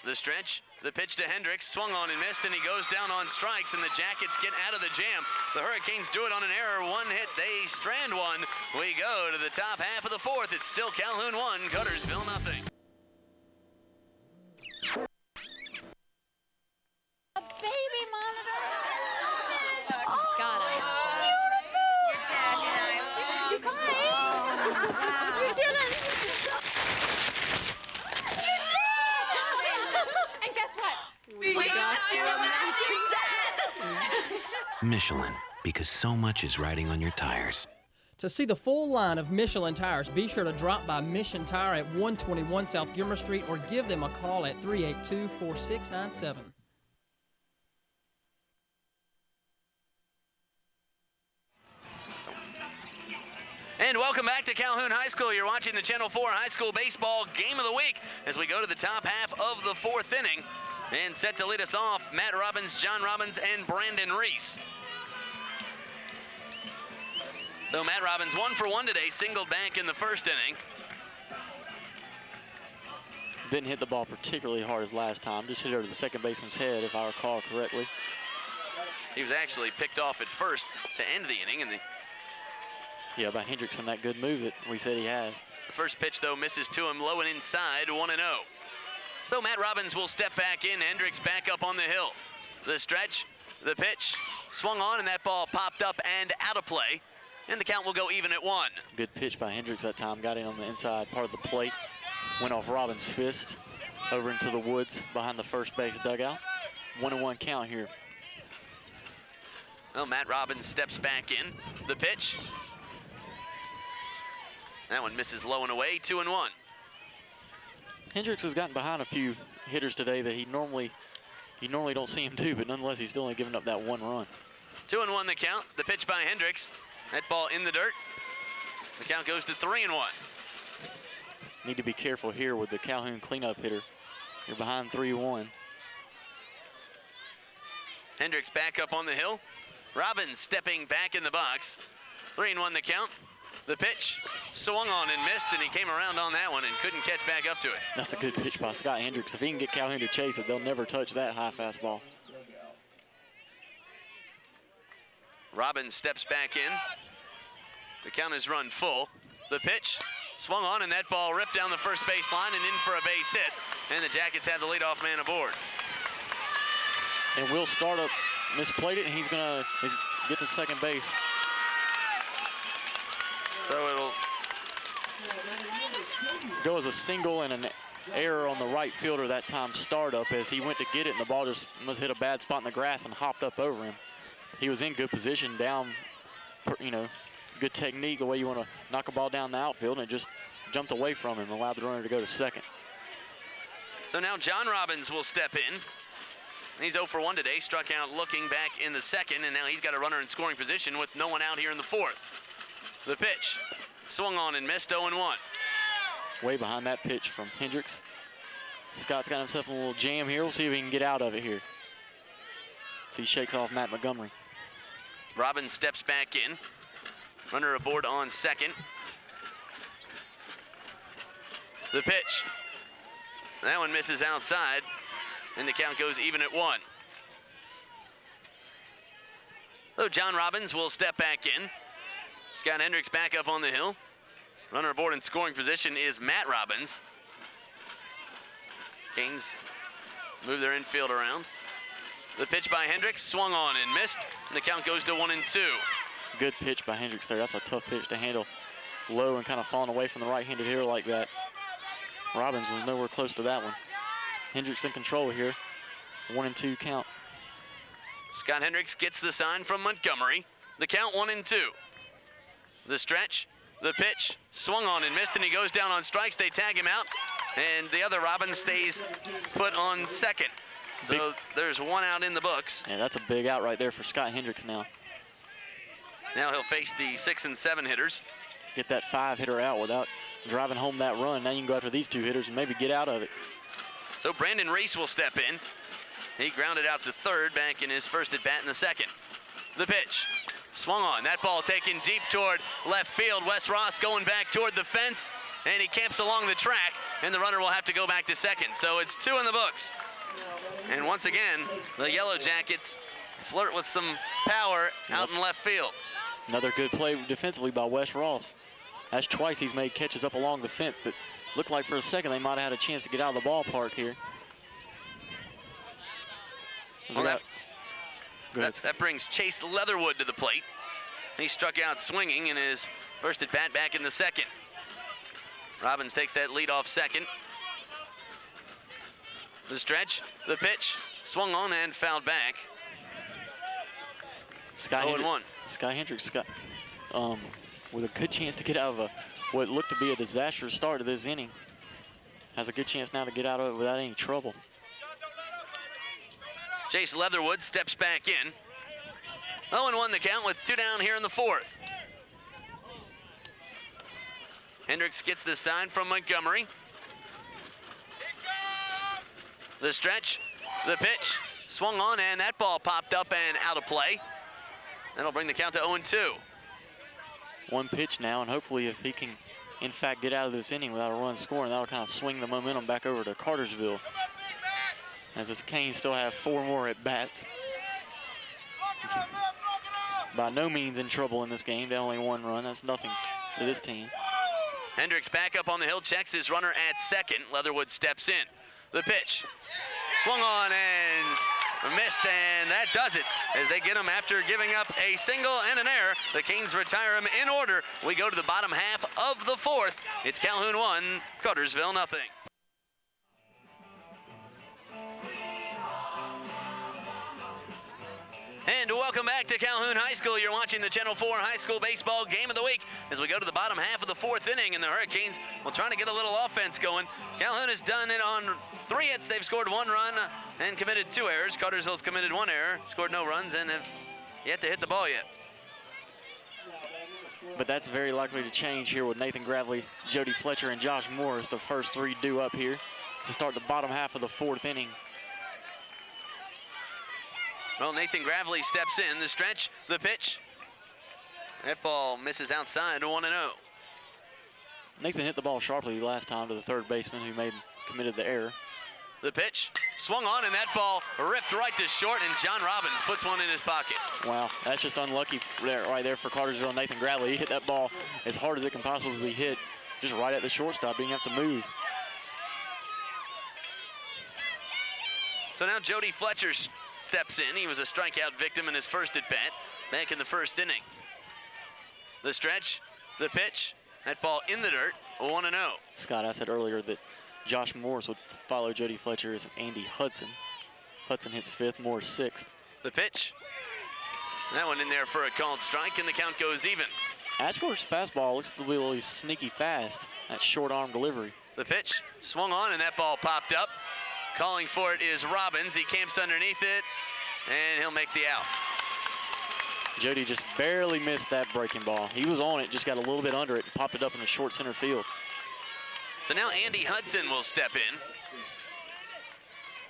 The stretch, the pitch to Hendricks, swung on and missed, and he goes down on strikes, and the Jackets get out of the jam. The Hurricanes do it on an error. 1 hit, they strand 1. We go to the top half of the fourth. It's still Calhoun 1, Cartersville 0. A baby monitor. Oh, God, it's beautiful. You guys, you did it. And guess what? We got you a matching set. Michelin, because so much is riding on your tires. To see the full line of Michelin tires, be sure to drop by Mission Tire at 121 South Gilmer Street or give them a call at 382-4697. And welcome back to Calhoun High School. You're watching the Channel 4 High School Baseball Game of the Week as we go to the top half of the fourth inning. And set to lead us off, Matt Robbins, John Robbins, and Brandon Reese. So Matt Robbins 1 for 1 today, singled back in the first inning. Didn't hit the ball particularly hard as last time. Just hit it over the second baseman's head, if I recall correctly. He was actually picked off at first to end the inning. Yeah, by Hendricks on that good move that we said he has. The first pitch, though, misses to him low and inside, 1-0. So Matt Robbins will step back in. Hendricks back up on the hill. The stretch, the pitch, swung on, and that ball popped up and out of play. And the count will go even at 1. Good pitch by Hendricks that time. Got in on the inside part of the plate. Went off Robbins' fist over into the woods behind the first base dugout. 1-1 count here. Well, Matt Robbins steps back in. The pitch. That one misses low and away, 2-1. Hendricks has gotten behind a few hitters today that he normally don't see him do, but nonetheless, he's still only giving up that 1 run. 2-1 the count. The pitch by Hendricks. That ball in the dirt. The count goes to 3-1. Need to be careful here with the Calhoun cleanup hitter. You're behind 3-1. Hendricks back up on the hill. Robbins stepping back in the box. 3-1 the count. The pitch swung on and missed, and he came around on that one and couldn't catch back up to it. That's a good pitch by Scott Hendricks. If he can get Calhoun to chase it, they'll never touch that high fastball. Robbins steps back in. The count is run full. The pitch swung on, and that ball ripped down the first base line and in for a base hit. And the Jackets have the leadoff man aboard. And Will Startup misplayed it, and he's gonna get to second base. So it'll go as a single and an error on the right fielder that time. Startup, as he went to get it, and the ball just must hit a bad spot in the grass and hopped up over him. He was in good position down, good technique, the way you want to knock a ball down the outfield, and it just jumped away from him and allowed the runner to go to second. So now John Robbins will step in. He's 0 for 1 today, struck out looking back in the second, and now he's got a runner in scoring position with no one out here in the fourth. The pitch swung on and missed, 0-1. Way behind that pitch from Hendricks. Scott's got himself a little jam here. We'll see if he can get out of it here. So he shakes off Matt Montgomery. Robbins steps back in. Runner aboard on second. The pitch. That one misses outside, and the count goes even at 1. So John Robbins will step back in. Scott Hendricks back up on the hill. Runner aboard in scoring position is Matt Robbins. Canes move their infield around. The pitch by Hendricks swung on and missed, and the count goes to 1-2. Good pitch by Hendricks there. That's a tough pitch to handle low and kind of falling away from the right-handed hitter like that. Robbins was nowhere close to that one. Hendricks in control here. 1-2 count. Scott Hendricks gets the sign from Montgomery. The count 1-2. The stretch, the pitch, swung on and missed, and he goes down on strikes. They tag him out, and the other Robbins stays put on second. So there's one out in the books. Yeah, that's a big out right there for Scott Hendricks now. Now he'll face the 6 and 7 hitters. Get that 5 hitter out without driving home that run. Now you can go after these 2 hitters and maybe get out of it. So Brandon Reese will step in. He grounded out to third back in his first at bat in the second. The pitch. Swung on. That ball taken deep toward left field. Wes Ross going back toward the fence, and he camps along the track, and the runner will have to go back to second. So it's 2 in the books. And once again, the Yellow Jackets flirt with some power out in left field. Another good play defensively by Wes Ross. That's twice he's made catches up along the fence that looked like for a second they might have had a chance to get out of the ballpark here. Well, that brings Chase Leatherwood to the plate. He struck out swinging in his first at bat back in the second. Robbins takes that lead off second. The stretch, the pitch, swung on and fouled back. Sky Hendricks. with a good chance to get out of what looked to be a disastrous start to this inning. Has a good chance now to get out of it without any trouble. Chase Leatherwood steps back in. 0-1 the count with 2 down here in the 4th. Hendricks gets the sign from Montgomery. The stretch, the pitch, swung on, and that ball popped up and out of play. That'll bring the count to 0-2. One pitch now, and hopefully if he can, in fact, get out of this inning without a run scoring, that'll kind of swing the momentum back over to Cartersville. As this Canes still have 4 more at bats. By no means in trouble in this game. Down only 1 run. That's nothing to this team. Hendricks back up on the hill, checks his runner at second. Leatherwood steps in. The pitch. Swung on and missed, and that does it as they get him after giving up a single and an error. The Canes retire him in order. We go to the bottom half of the 4th. It's Calhoun 1, Cartersville nothing. And welcome back to Calhoun High School. You're watching the Channel 4 High School Baseball Game of the Week as we go to the bottom half of the 4th inning, and the Hurricanes will try to get a little offense going. Calhoun has done it on 3 hits. They've scored 1 run and committed 2 errors. Cartersville's committed 1 error, scored no runs, and have yet to hit the ball yet. But that's very likely to change here with Nathan Gravely, Jody Fletcher, and Josh Morris, the first 3 due up here to start the bottom half of the 4th inning. Well, Nathan Gravely steps in. The stretch, the pitch. That ball misses outside, 1-0. Nathan hit the ball sharply last time to the third baseman who committed the error. The pitch swung on, and that ball ripped right to short, and John Robbins puts one in his pocket. Wow, that's just unlucky right there for Cartersville. Nathan Gravely, he hit that ball as hard as it can possibly hit, just right at the shortstop, didn't have to move. So now Jody Fletcher steps in. He was a strikeout victim in his first at-bat back in the 1st inning. The stretch, the pitch, that ball in the dirt, 1-0. Scott, I said earlier that Josh Morris would follow Jody Fletcher as Andy Hudson. Hudson hits 5th, Morris 6th. The pitch, that one in there for a called strike, and the count goes even. Ashworth's fastball looks to be a little sneaky fast, that short arm delivery. The pitch swung on, and that ball popped up. Calling for it is Robbins. He camps underneath it, and he'll make the out. Jody just barely missed that breaking ball. He was on it, just got a little bit under it, and popped it up in the short center field. So now Andy Hudson will step in.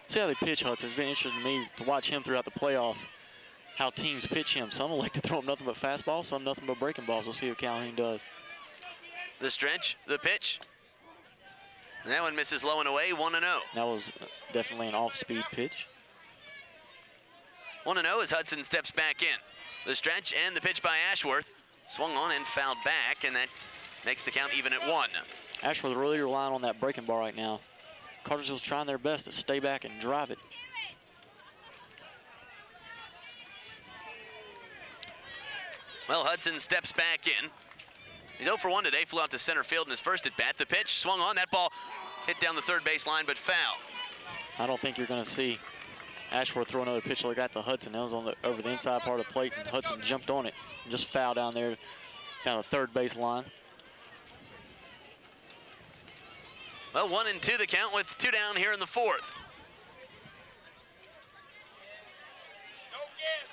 See how they pitch Hudson. It's been interesting to me to watch him throughout the playoffs, how teams pitch him. Some like to throw him nothing but fastballs, some nothing but breaking balls. We'll see what Calhoun does. The stretch, the pitch. And that one misses low and away, 1-0. That was definitely an off-speed pitch. 1-0 as Hudson steps back in. The stretch and the pitch by Ashworth. Swung on and fouled back, and that makes the count even at 1. Ashworth really relying on that breaking ball right now. Cartersville's trying their best to stay back and drive it. Well, Hudson steps back in. He's 0 for 1 today, flew out to center field in his first at-bat. The pitch swung on, that ball hit down the third base line, but foul. I don't think you're going to see Ashworth throw another pitch like that to Hudson. That was on over the inside part of the plate, and Hudson jumped on it and just fouled down there, down the third base line. Well, 1-2 the count with 2 down here in the 4th.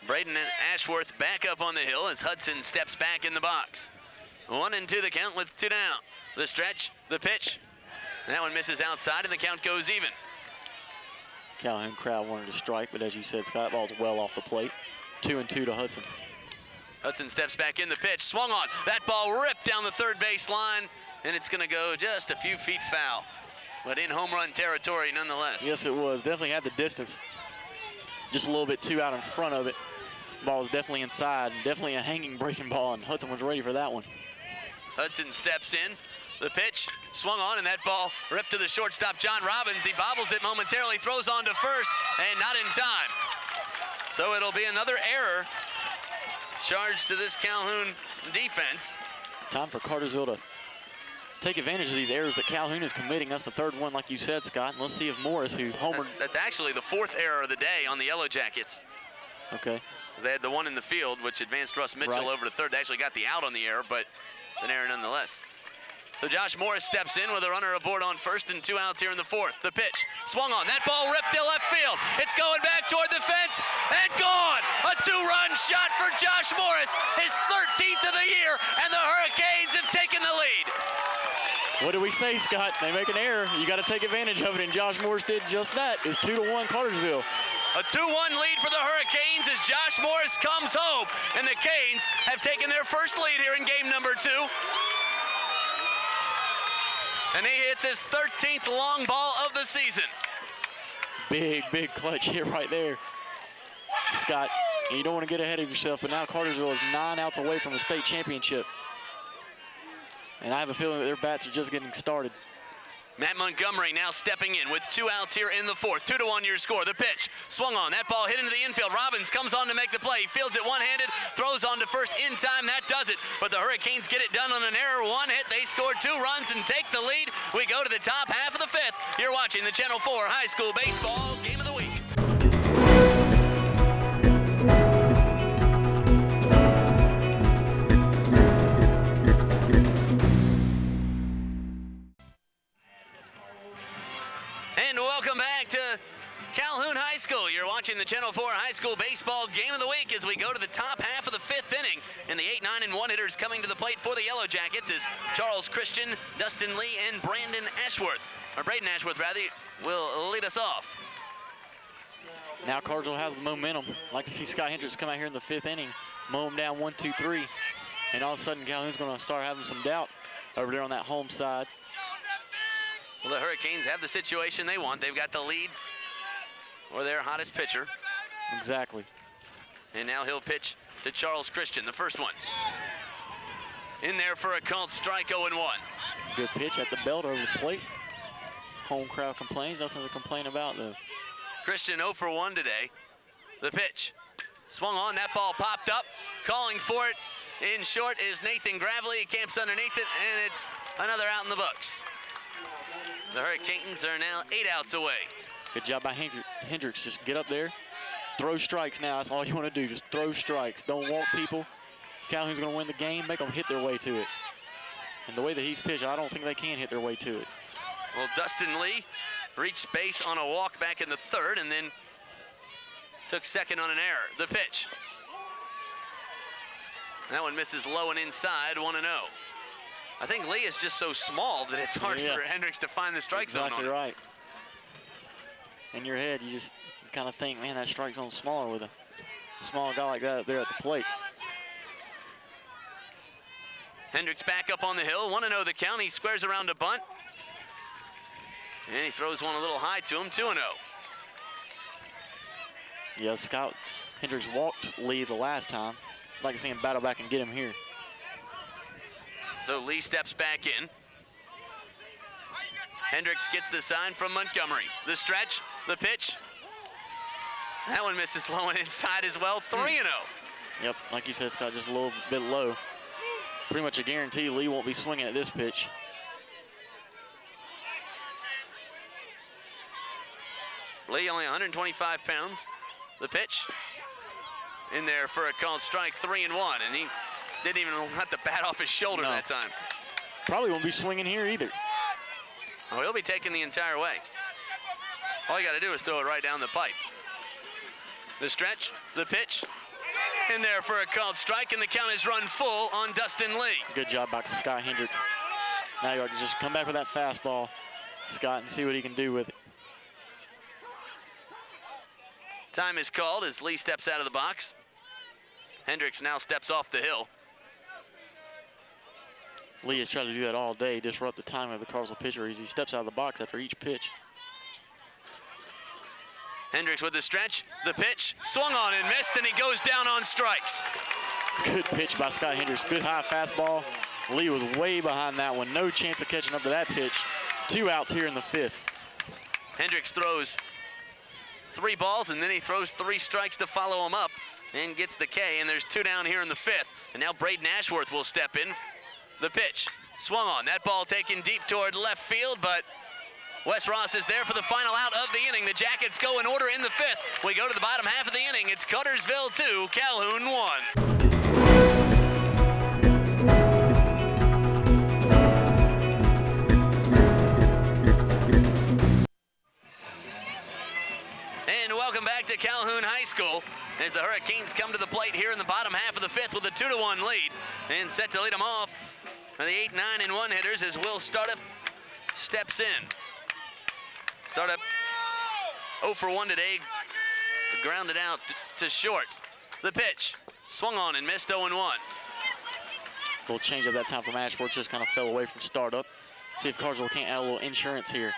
Braden and Ashworth back up on the hill as Hudson steps back in the box. 1-2 the count with 2 down. The stretch, the pitch. And that one misses outside, and the count goes even. Calhoun crowd wanted to strike, but as you said, Scott, ball's well off the plate. 2-2 to Hudson. Hudson steps back in, the pitch, swung on. That ball ripped down the third base line, and it's going to go just a few feet foul, but in home run territory nonetheless. Yes, it was. Definitely had the distance. Just a little bit too out in front of it. Ball was definitely inside, and definitely a hanging breaking ball, and Hudson was ready for that one. Hudson steps in. The pitch swung on, and that ball ripped to the shortstop, John Robbins. He bobbles it momentarily, throws on to first, and not in time. So it'll be another error charged to this Calhoun defense. Time for Cartersville to take advantage of these errors that Calhoun is committing. That's the 3rd one, like you said, Scott. And let's see if Morris, who homered. That's actually the 4th error of the day on the Yellow Jackets. Okay. They had the one in the field, which advanced Russ Mitchell over to third. They actually got the out on the error, but It's an error nonetheless. So Josh Morris steps in with a runner aboard on first and 2 outs here in the fourth. The pitch swung on. That ball ripped to left field. It's going back toward the fence and gone. A 2-run shot for Josh Morris, his 13th of the year, and the Hurricanes have taken the lead. What do we say, Scott? They make an error. You got to take advantage of it, and Josh Morris did just that. It's 2-1 Cartersville. A 2-1 lead for the Hurricanes as Josh Morris comes home, and the Canes have taken their first lead here in game number 2. And he hits his 13th long ball of the season. Big clutch hit right there. Scott, you don't want to get ahead of yourself, but now Cartersville is 9 outs away from a state championship. And I have a feeling that their bats are just getting started. Matt Montgomery now stepping in with 2 outs here in the fourth. 2-1 your score. The pitch swung on. That ball hit into the infield. Robbins comes on to make the play. Fields it one-handed, throws on to first in time. That does it. But the Hurricanes get it done on an error. 1 hit. They score 2 runs and take the lead. We go to the top half of the fifth. You're watching the Channel 4 High School Baseball Game of the Week. Welcome back to Calhoun High School. You're watching the Channel 4 High School Baseball Game of the Week as we go to the top half of the 5th inning. And the 8, 9, and 1 hitters coming to the plate for the Yellow Jackets is Charles Christian, Dustin Lee, and Braden Ashworth, will lead us off. Now Cartersville has the momentum. I'd like to see Scott Hendricks come out here in the 5th inning, mow him down 1, 2, 3. And all of a sudden Calhoun's going to start having some doubt over there on that home side. Well, the Hurricanes have the situation they want. They've got the lead for their hottest pitcher. Exactly. And now he'll pitch to Charles Christian, the first one. In there for a called strike, 0-1. Good pitch at the belt over the plate. Home crowd complains, nothing to complain about though. Christian 0 for 1 today. The pitch swung on, that ball popped up. Calling for it in short is Nathan Gravely. He camps underneath it, and it's another out in the books. The Hurricanes are now 8 outs away. Good job by Hendricks. Just get up there, throw strikes now. That's all you want to do, just throw strikes. Don't walk people. If Calhoun's going to win the game, make them hit their way to it. And the way that he's pitched, I don't think they can hit their way to it. Well, Dustin Lee reached base on a walk back in the 3rd and then took second on an error. The pitch. That one misses low and inside, 1-0. I think Lee is just so small that it's hard for Hendricks to find the strike zone on Exactly it. right. In your head, you just kind of think, man, that strike zone's smaller with a small guy like that up there at the plate. Hendricks back up on the hill, 1-0 the count. He squares around a bunt. And he throws one a little high to him, 2-0. Yeah, Scott Hendricks walked Lee the last time. I'd like to see him battle back and get him here. So Lee steps back in. Hendricks gets the sign from Montgomery. The stretch, the pitch. That one misses low and inside as well, 3-0. Yep, like you said, Scott, just a little bit low. Pretty much a guarantee Lee won't be swinging at this pitch. Lee only 125 pounds. The pitch. In there for a called strike, 3-1, and he didn't even let the bat off his shoulder that time. Probably won't be swinging here either. Oh, he'll be taking the entire way. All you got to do is throw it right down the pipe. The stretch, the pitch. In there for a called strike, and the count is run full on Dustin Lee. Good job by Scott Hendricks. Now you ought to just come back with that fastball, Scott, and see what he can do with it. Time is called as Lee steps out of the box. Hendricks now steps off the hill. Lee has tried to do that all day, disrupt the timing of the Cartersville pitcher as he steps out of the box after each pitch. Hendricks with the stretch, the pitch, swung on and missed, and he goes down on strikes. Good pitch by Scott Hendricks, good high fastball. Lee was way behind that one, no chance of catching up to that pitch. 2 outs here in the 5th. Hendricks throws 3 balls, and then he throws 3 strikes to follow him up and gets the K, and there's 2 down here in the 5th. And now Braden Ashworth will step in. The pitch, swung on. That ball taken deep toward left field, but Wes Ross is there for the final out of the inning. The Jackets go in order in the 5th. We go to the bottom half of the inning. It's Cartersville 2, Calhoun 1. welcome back to Calhoun High School as the Hurricanes come to the plate here in the bottom half of the fifth with a 2-1 lead. And set to lead them off are the 8, 9, and 1 hitters as Will Startup steps in. Startup 0 for 1 today, grounded out to short. The pitch, swung on and missed 0-1. Little change up that time from Ashworth, just kind of fell away from Startup. See if Cartersville can't add a little insurance here.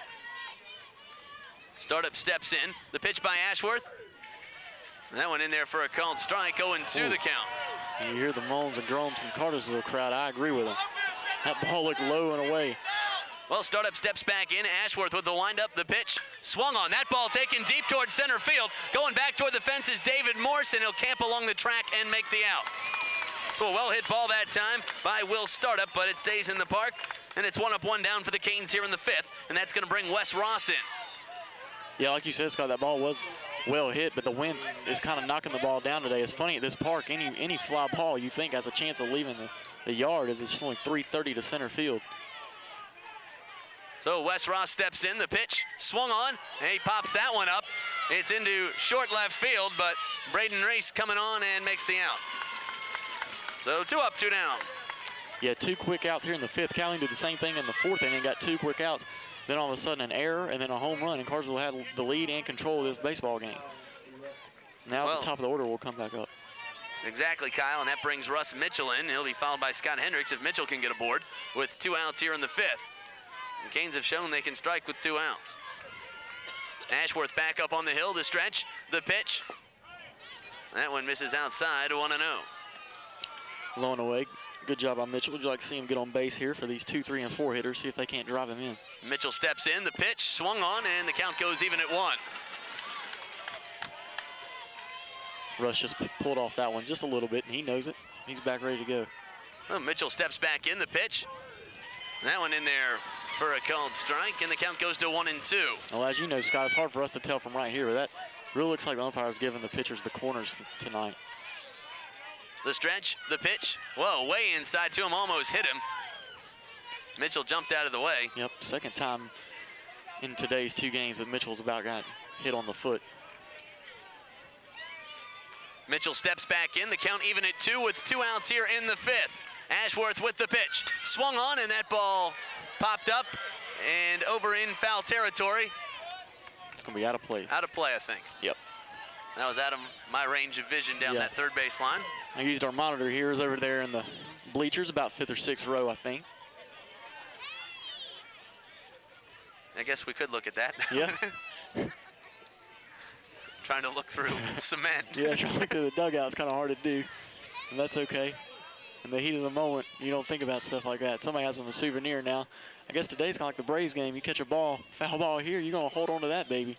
Startup steps in. The pitch by Ashworth. That one in there for a called strike, 0-2 the count. You hear the moans and groans from Cartersville crowd. I agree with them. That ball looked low and away. Well, Startup steps back in. Ashworth with the windup. The pitch swung on. That ball taken deep towards center field. Going back toward the fence is David Morse, and he'll camp along the track and make the out. So a well-hit ball that time by Will Startup, but it stays in the park, and it's 1 up, 1 down for the Canes here in the fifth, and that's going to bring Wes Ross in. Yeah, like you said, Scott, that ball was well hit, but the wind is kind of knocking the ball down today. It's funny at this park, any fly ball you think has a chance of leaving the yard, as it's only 330 to center field. So Wes Ross steps in. The pitch swung on, and he pops that one up. It's into short left field, but Braden Reese coming on and makes the out. So 2 up, 2 down. Yeah, 2 quick outs here in the fifth. Calhoun did the same thing in the fourth inning, got 2 quick outs. Then all of a sudden an error and then a home run, and Cartersville had the lead and control of this baseball game. Now at the top of the order will come back up. Exactly, Kyle, and that brings Russ Mitchell in. He'll be followed by Scott Hendricks if Mitchell can get aboard with 2 outs here in the fifth. The Canes have shown they can strike with 2 outs. Ashworth back up on the hill to stretch. The pitch. That one misses outside, 1-0. Low and away. Good job on Mitchell. Would you like to see him get on base here for these 2, 3, and 4 hitters, see if they can't drive him in? Mitchell steps in. The pitch swung on, and the count goes even at 1. Russ just pulled off that one just a little bit, and he knows it. He's back ready to go. Well, Mitchell steps back in. The pitch. That one in there for a called strike, and the count goes to 1-2. Well, as you know, Scott, it's hard for us to tell from right here, but that really looks like the umpire's giving the pitchers the corners tonight. The stretch, the pitch. Whoa, way inside to him, almost hit him. Mitchell jumped out of the way. Yep, second time in today's 2 games that Mitchell's about got hit on the foot. Mitchell steps back in. The count even at 2 with 2 outs here in the fifth. Ashworth with the pitch. Swung on, and that ball popped up and over in foul territory. It's going to be out of play. Out of play, I think. Yep. That was out of my range of vision down that third base line. I used our monitor here. Is over there in the bleachers, about 5th or 6th row, I think. I guess we could look at that. Yeah. Trying to look through cement. Yeah, trying to look through the dugout is kind of hard to do, and that's okay. In the heat of the moment, you don't think about stuff like that. Somebody has them a souvenir now. I guess today's kind of like the Braves game. You catch a ball, foul ball here, you're going to hold on to that, baby.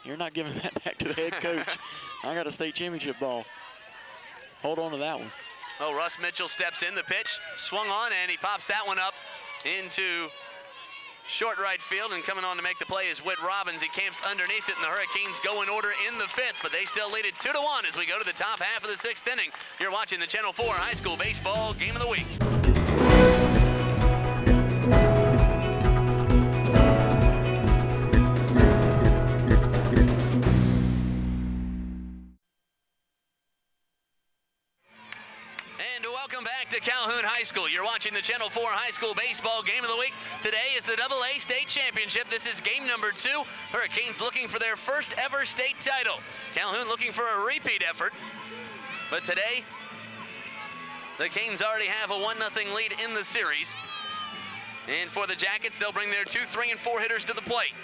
You're not giving that back to the head coach. I got a state championship ball. Hold on to that one. Oh, Russ Mitchell steps in. The pitch swung on, and he pops that one up into short right field, and coming on to make the play is Whit Robbins. He camps underneath it, and the Hurricanes go in order in the fifth, but they still lead it 2-1 as we go to the top half of the 6th inning. You're watching the Channel 4 High School Baseball Game of the Week. Welcome back to Calhoun High School. You're watching the Channel 4 High School Baseball Game of the Week. Today is the AA State Championship. This is game number 2. Hurricanes looking for their first ever state title. Calhoun looking for a repeat effort. But today, the Canes already have a 1-0 lead in the series. And for the Jackets, they'll bring their 2, 3, and 4 hitters to the plate.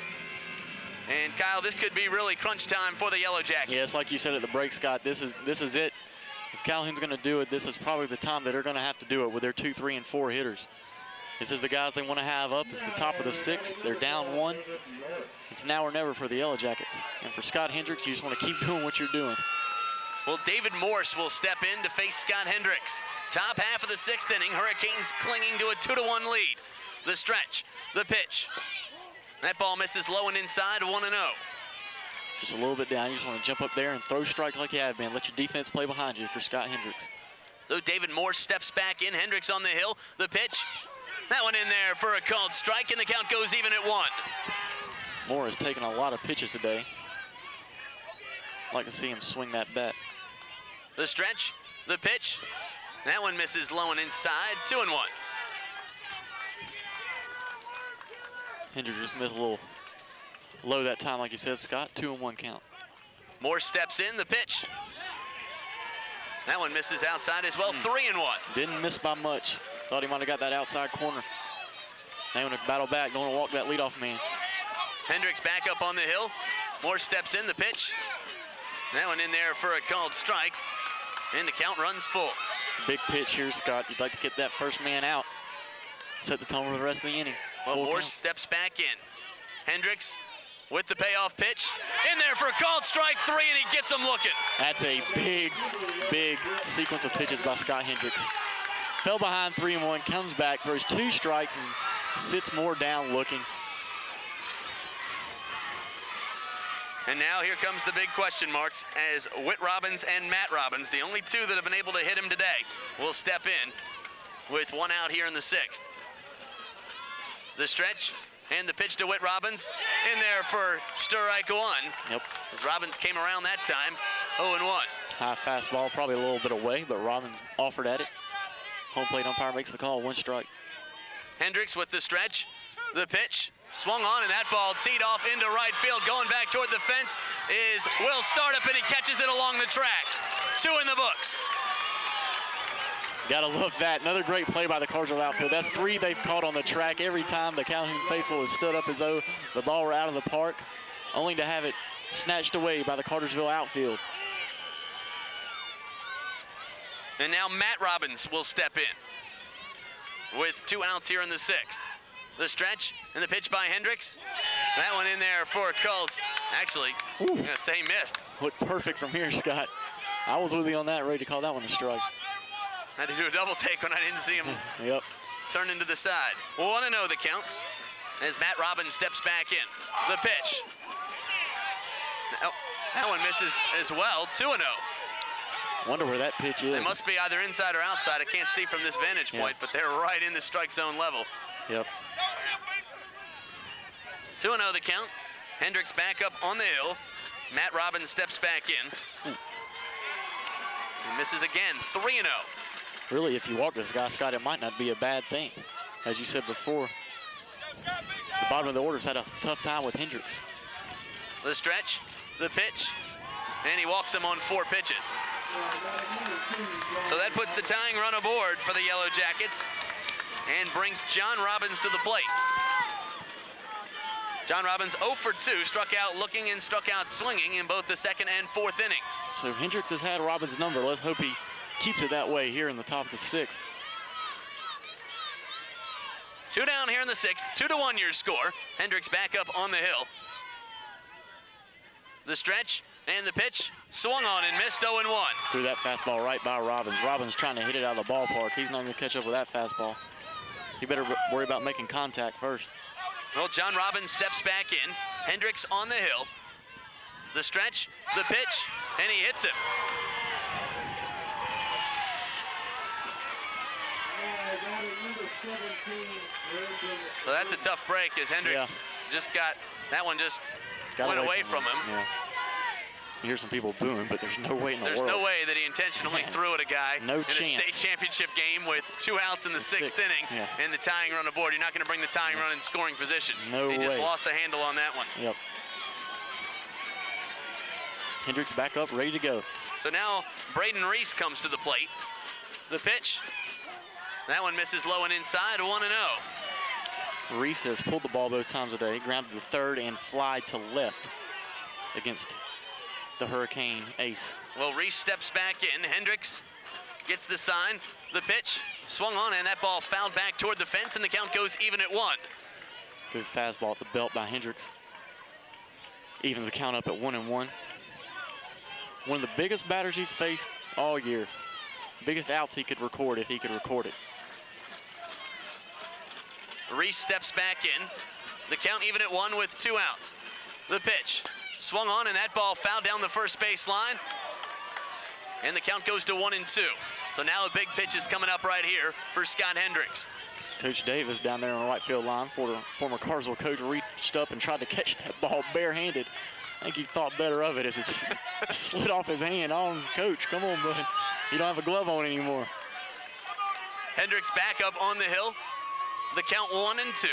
And Kyle, this could be really crunch time for the Yellow Jackets. Yes, like you said at the break, Scott, this is it. If Calhoun's going to do it, this is probably the time that they're going to have to do it with their 2, 3, and 4 hitters. This is the guys they want to have up. It's the top of the 6th. They're down 1. It's now or never for the Yellow Jackets. And for Scott Hendricks, you just want to keep doing what you're doing. Well, David Morse will step in to face Scott Hendricks. Top half of the 6th inning, Hurricanes clinging to a 2-1 lead. The stretch, the pitch. That ball misses low and inside, 1-0. Just a little bit down. You just want to jump up there and throw strikes like you have been. Let your defense play behind you for Scott Hendricks. So David Morse steps back in. Hendricks on the hill. The pitch. That one in there for a called strike, and the count goes even at 1. Moore has taken a lot of pitches today. Like to see him swing that bat. The stretch, the pitch. That one misses low and inside, 2-1. Hendricks just missed a little low that time, like you said, Scott. 2-1 count. Morse steps in, the pitch. That one misses outside as well, 3-1. Didn't miss by much. Thought he might have got that outside corner. Now going to battle back, don't want to walk that leadoff man. Hendricks back up on the hill. Morse steps in, the pitch. That one in there for a called strike, and the count runs full. Big pitch here, Scott. You'd like to get that first man out. Set the tone for the rest of the inning. Well, Full Morse count. steps back in. Hendricks with the payoff pitch. In there for a called strike 3, and he gets him looking. That's a big, big sequence of pitches by Scott Hendricks. Fell behind 3-1, comes back, throws 2 strikes, and sits more down looking. And now here comes the big question marks as Whit Robbins and Matt Robbins, the only 2 that have been able to hit him today, will step in with 1 out here in the 6th. The stretch and the pitch to Whit Robbins. In there for strike 1. Yep. As Robbins came around that time, 0-1. High fastball, probably a little bit away, but Robbins offered at it. Home plate umpire makes the call, 1 strike. Hendricks with the stretch, the pitch. Swung on, and that ball teed off into right field. Going back toward the fence is Will Startup, and he catches it along the track. 2 in the books. Gotta love that. Another great play by the Cartersville outfield. That's 3 they've caught on the track every time the Calhoun faithful has stood up as though the ball were out of the park, only to have it snatched away by the Cartersville outfield. And now Matt Robbins will step in with 2 outs here in the 6th. The stretch and the pitch by Hendricks. That one in there for Culls. Actually, I'm gonna say missed. Looked perfect from here, Scott. I was with you on that, ready to call that one a strike. Had to do a double take when I didn't see him Yep. turn into the side. 1-0 the count as Matt Robbins steps back in. The pitch. Oh, that one misses as well, 2-0. Wonder where that pitch is. They must be either inside or outside. I can't see from this vantage point, but they're right in the strike zone level. Yep. 2-0 the count. Hendricks back up on the hill. Matt Robbins steps back in. He misses again, 3-0. Really, if you walk this guy, Scott, it might not be a bad thing. As you said before, the bottom of the order's had a tough time with Hendricks. The stretch, the pitch, and he walks him on 4 pitches. So that puts the tying run aboard for the Yellow Jackets and brings John Robbins to the plate. John Robbins 0 for 2, struck out looking and struck out swinging in both the 2nd and 4th innings. So Hendricks has had Robbins' number. Let's hope he keeps it that way here in the top of the 6th. 2 down here in the 6th, 2-1 your score. Hendricks back up on the hill. The stretch and the pitch, swung on and missed, 0-1. Threw that fastball right by Robbins. Robbins trying to hit it out of the ballpark. He's not going to catch up with that fastball. He better worry about making contact first. Well, John Robbins steps back in. Hendricks on the hill. The stretch, the pitch, and he hits it. Well, that's a tough break as Hendricks just got, that one just went away from him. Yeah. You hear some people booing, but there's no way in the There's world. no way that he intentionally threw at a guy No in chance. a state championship game with 2 outs in the 6th inning and the tying run aboard. You're not going to bring the tying run in scoring position. No He just way. lost the handle on that one. Yep. Hendricks back up, ready to go. So now Braden Reese comes to the plate. The pitch. That one misses low and inside, 1-0. Reese has pulled the ball both times today, grounded to third and fly to left against the Hurricane ace. Well, Reese steps back in. Hendricks gets the sign. The pitch swung on, and that ball fouled back toward the fence, and the count goes even at 1. Good fastball at the belt by Hendricks. Evens the count up at 1-1. One of the biggest batters he's faced all year. Biggest outs he could record if he could record it. Reese steps back in. The count even at 1 with 2 outs. The pitch swung on, and that ball fouled down the first base line. And the count goes to 1-2. So now a big pitch is coming up right here for Scott Hendricks. Coach Davis down there on the right field line, former Cartersville coach, reached up and tried to catch that ball barehanded. I think he thought better of it as it slid off his hand. On, coach, come on, bud. You don't have a glove on anymore. Hendricks back up on the hill. The count 1 and 2.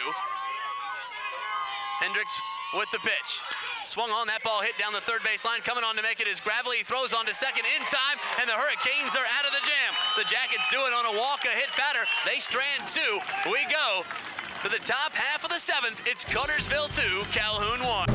Hendricks with the pitch. Swung on, that ball hit down the third base line. Coming on to make it is Gravely. He throws on to second in time, and the Hurricanes are out of the jam. The Jackets do it on a walk, a hit batter. They strand 2. We go to the top half of the 7th. It's Cartersville 2, Calhoun 1.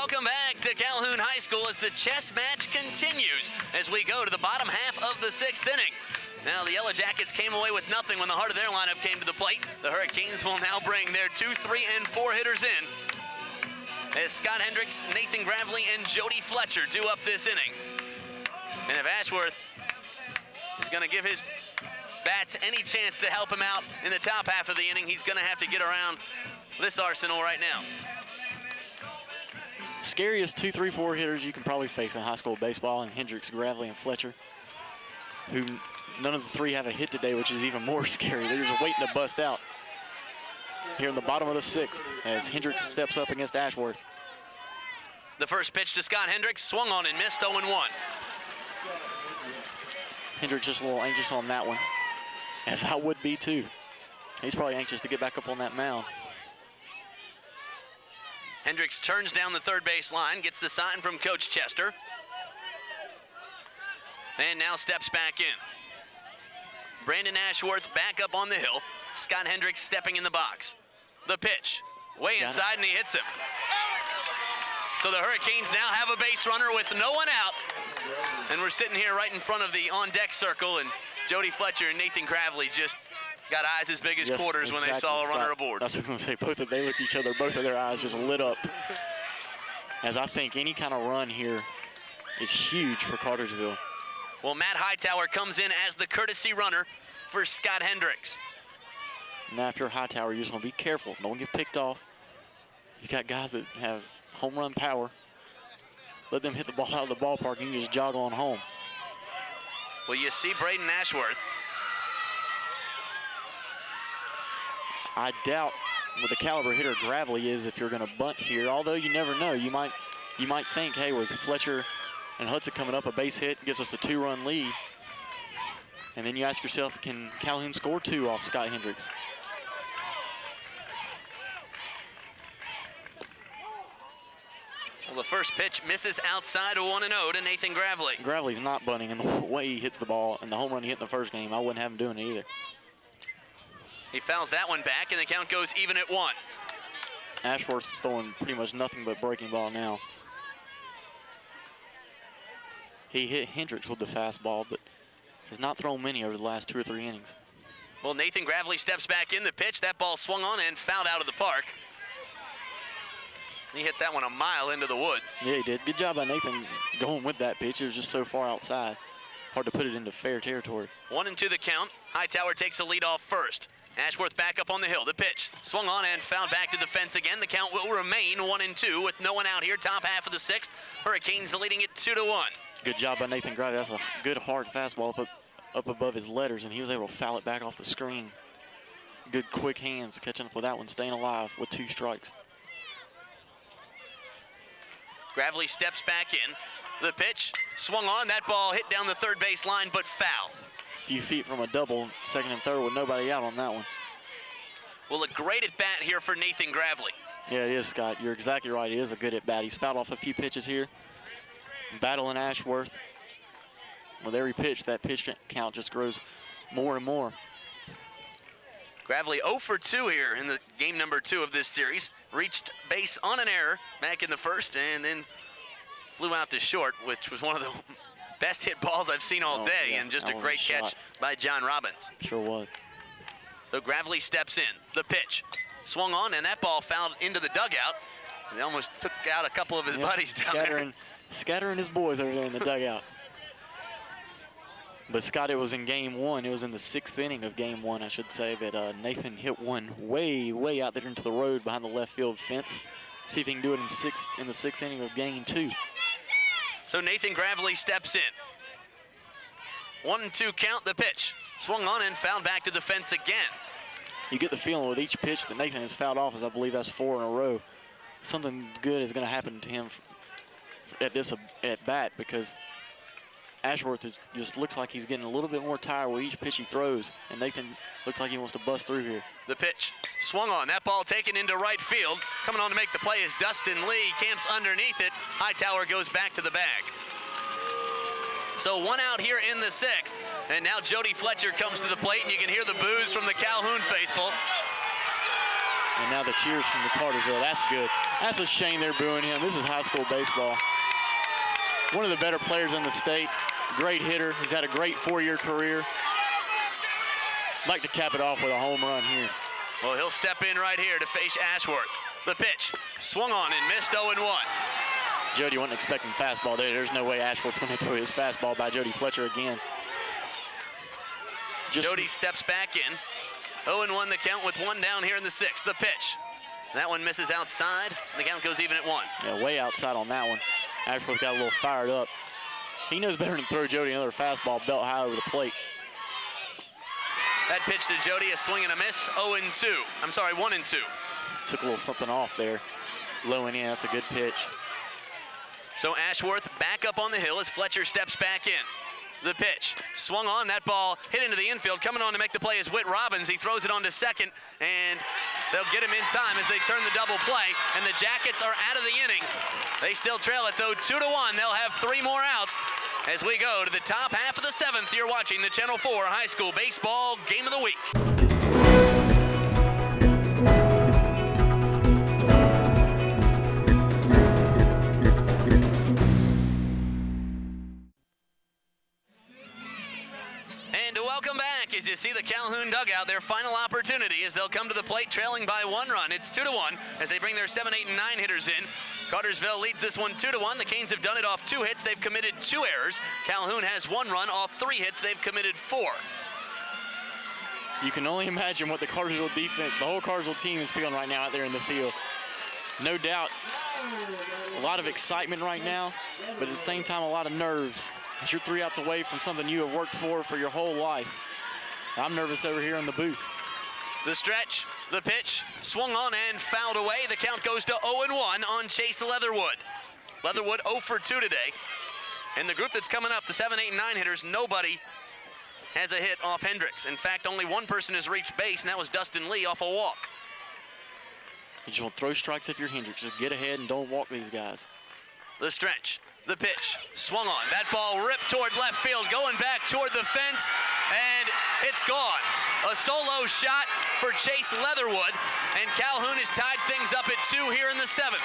Welcome back to Calhoun High School as the chess match continues as we go to the bottom half of the 6th inning. Now the Yellow Jackets came away with nothing when the heart of their lineup came to the plate. The Hurricanes will now bring their 2, 3, and 4 hitters in as Scott Hendricks, Nathan Gravely, and Jody Fletcher do up this inning. And if Ashworth is going to give his bats any chance to help him out in the top half of the inning, he's going to have to get around this arsenal right now. Scariest 2, 3, 4 hitters you can probably face in high school baseball, and Hendricks, Gravely, and Fletcher, who none of the 3 have a hit today, which is even more scary. They're just waiting to bust out here in the bottom of the 6th as Hendricks steps up against Ashworth. The first pitch to Scott Hendricks, swung on and missed, 0-1. Hendricks just a little anxious on that one, as I would be too. He's probably anxious to get back up on that mound. Hendricks turns down the third base line, gets the sign from Coach Chester, and now steps back in. Brandon Ashworth back up on the hill. Scott Hendricks stepping in the box. The pitch, way inside, and he hits him. So the Hurricanes now have a base runner with no one out, and we're sitting here right in front of the on-deck circle, and Jody Fletcher and Nathan Gravely just got eyes as big as quarters when they saw a runner aboard. That's what I was going to say. They looked at each other, both of their eyes just lit up. As I think any kind of run here is huge for Cartersville. Well, Matt Hightower comes in as the courtesy runner for Scott Hendricks. And after Hightower, you're just going to be careful. Don't get picked off. You've got guys that have home run power. Let them hit the ball out of the ballpark and you just jog on home. Well, you see Braden Ashworth. I doubt what the caliber hitter Gravely is if you're going to bunt here, although you never know. You might think, hey, with Fletcher and Hudson coming up, a base hit gives us a 2-run lead. And then you ask yourself, can Calhoun score 2 off Scott Hendricks? Well, the first pitch misses outside, 1-0 to Nathan Gravely. Gravely's not bunting, and the way he hits the ball and the home run he hit in the first game, I wouldn't have him doing it either. He fouls that one back, and the count goes even at 1. Ashworth's throwing pretty much nothing but breaking ball now. He hit Hendricks with the fastball, but has not thrown many over the last 2 or 3 innings. Well, Nathan Gravely steps back in the pitch. That ball swung on and fouled out of the park. He hit that one a mile into the woods. Yeah, he did. Good job by Nathan going with that pitch. It was just so far outside. Hard to put it into fair territory. 1-2 the count. Hightower takes the lead off first. Ashworth back up on the hill. The pitch swung on and fouled back to the fence again. The count will remain 1-2 with no one out here. Top half of the 6th. Hurricanes leading it 2-1. Good job by Nathan Gravely. That's a good hard fastball up above his letters, and he was able to foul it back off the screen. Good quick hands catching up with that one, staying alive with 2 strikes. Gravely steps back in. The pitch swung on. That ball hit down the third base line, but foul. Few feet from a double, second and third with nobody out on that one. Well, a great at bat here for Nathan Gravely. Yeah, it is, Scott. You're exactly right. It is a good at bat. He's fouled off a few pitches here. Battling Ashworth. With every pitch, that pitch count just grows more and more. Gravely 0 for 2 here in the game number 2 of this series. Reached base on an error back in the first and then flew out to short, which was one of the best hit balls I've seen all day, yeah, and just a great catch by John Robbins. Sure was. So Gravely steps in. The pitch swung on, and that ball fouled into the dugout. He almost took out a couple of his buddies down there. Scattering his boys over there in the dugout. But Scott, it was in game 1. It was in the 6th inning of game 1, I should say, that Nathan hit one way out there into the road behind the left field fence. See if he can do it in the 6th inning of game 2. So Nathan Gravely steps in. 1-2 count, the pitch. Swung on and fouled back to the fence again. You get the feeling with each pitch that Nathan has fouled off, as I believe that's 4 in a row. Something good is going to happen to him at this at bat, because Ashworth just looks like he's getting a little bit more tired with each pitch he throws, and Nathan looks like he wants to bust through here. The pitch swung on. That ball taken into right field. Coming on to make the play is Dustin Lee. Camps underneath it. Hightower goes back to the bag. So 1 out here in the 6th. And now Jody Fletcher comes to the plate, and you can hear the boos from the Calhoun faithful. And now the cheers from the Cartersville. That's good. That's a shame they're booing him. This is high school baseball. One of the better players in the state. Great hitter. He's had a great 4-year career. Like to cap it off with a home run here. Well, he'll step in right here to face Ashworth. The pitch swung on and missed 0-1. Jody wasn't expecting fastball there. There's no way Ashworth's going to throw his fastball by Jody Fletcher again. Jody steps back in. 0-1 the count with 1 down here in the 6th. The pitch. That one misses outside. The count goes even at 1. Yeah, way outside on that one. Ashworth got a little fired up. He knows better than throw Jody another fastball belt high over the plate. That pitch to Jody, a swing and a miss. 0-2. I'm sorry, 1-2. Took a little something off there. Low and in. That's a good pitch. So Ashworth back up on the hill as Fletcher steps back in. The pitch swung on. That ball hit into the infield. Coming on to make the play is Whit Robbins. He throws it on to second, and they'll get him in time as they turn the double play. And the Jackets are out of the inning. They still trail it, though, 2-1. They'll have 3 more outs as we go to the top half of the 7th. You're watching the Channel 4 High School Baseball Game of the Week. Welcome back as you see the Calhoun dugout. Their final opportunity as they'll come to the plate trailing by 1 run. It's 2-1 as they bring their 7, 8, and 9 hitters in. Cartersville leads this one 2-1. The Canes have done it off 2 hits. They've committed 2 errors. Calhoun has 1 run off 3 hits. They've committed 4. You can only imagine what the Cartersville defense, the whole Cartersville team is feeling right now out there in the field. No doubt, a lot of excitement right now, but at the same time, a lot of nerves. As you're 3 outs away from something you have worked for your whole life. I'm nervous over here in the booth. The stretch, the pitch, swung on and fouled away. The count goes to 0-1 on Chase Leatherwood. Leatherwood 0 for 2 today. And the group that's coming up, the 7, 8, and 9 hitters, nobody has a hit off Hendricks. In fact, only 1 person has reached base, and that was Dustin Lee off a walk. You just want to throw strikes if you're Hendricks. Just get ahead and don't walk these guys. The stretch, the pitch, swung on. That ball ripped toward left field, going back toward the fence, and it's gone. A solo shot for Chase Leatherwood, and Calhoun has tied things up at 2 here in the 7th.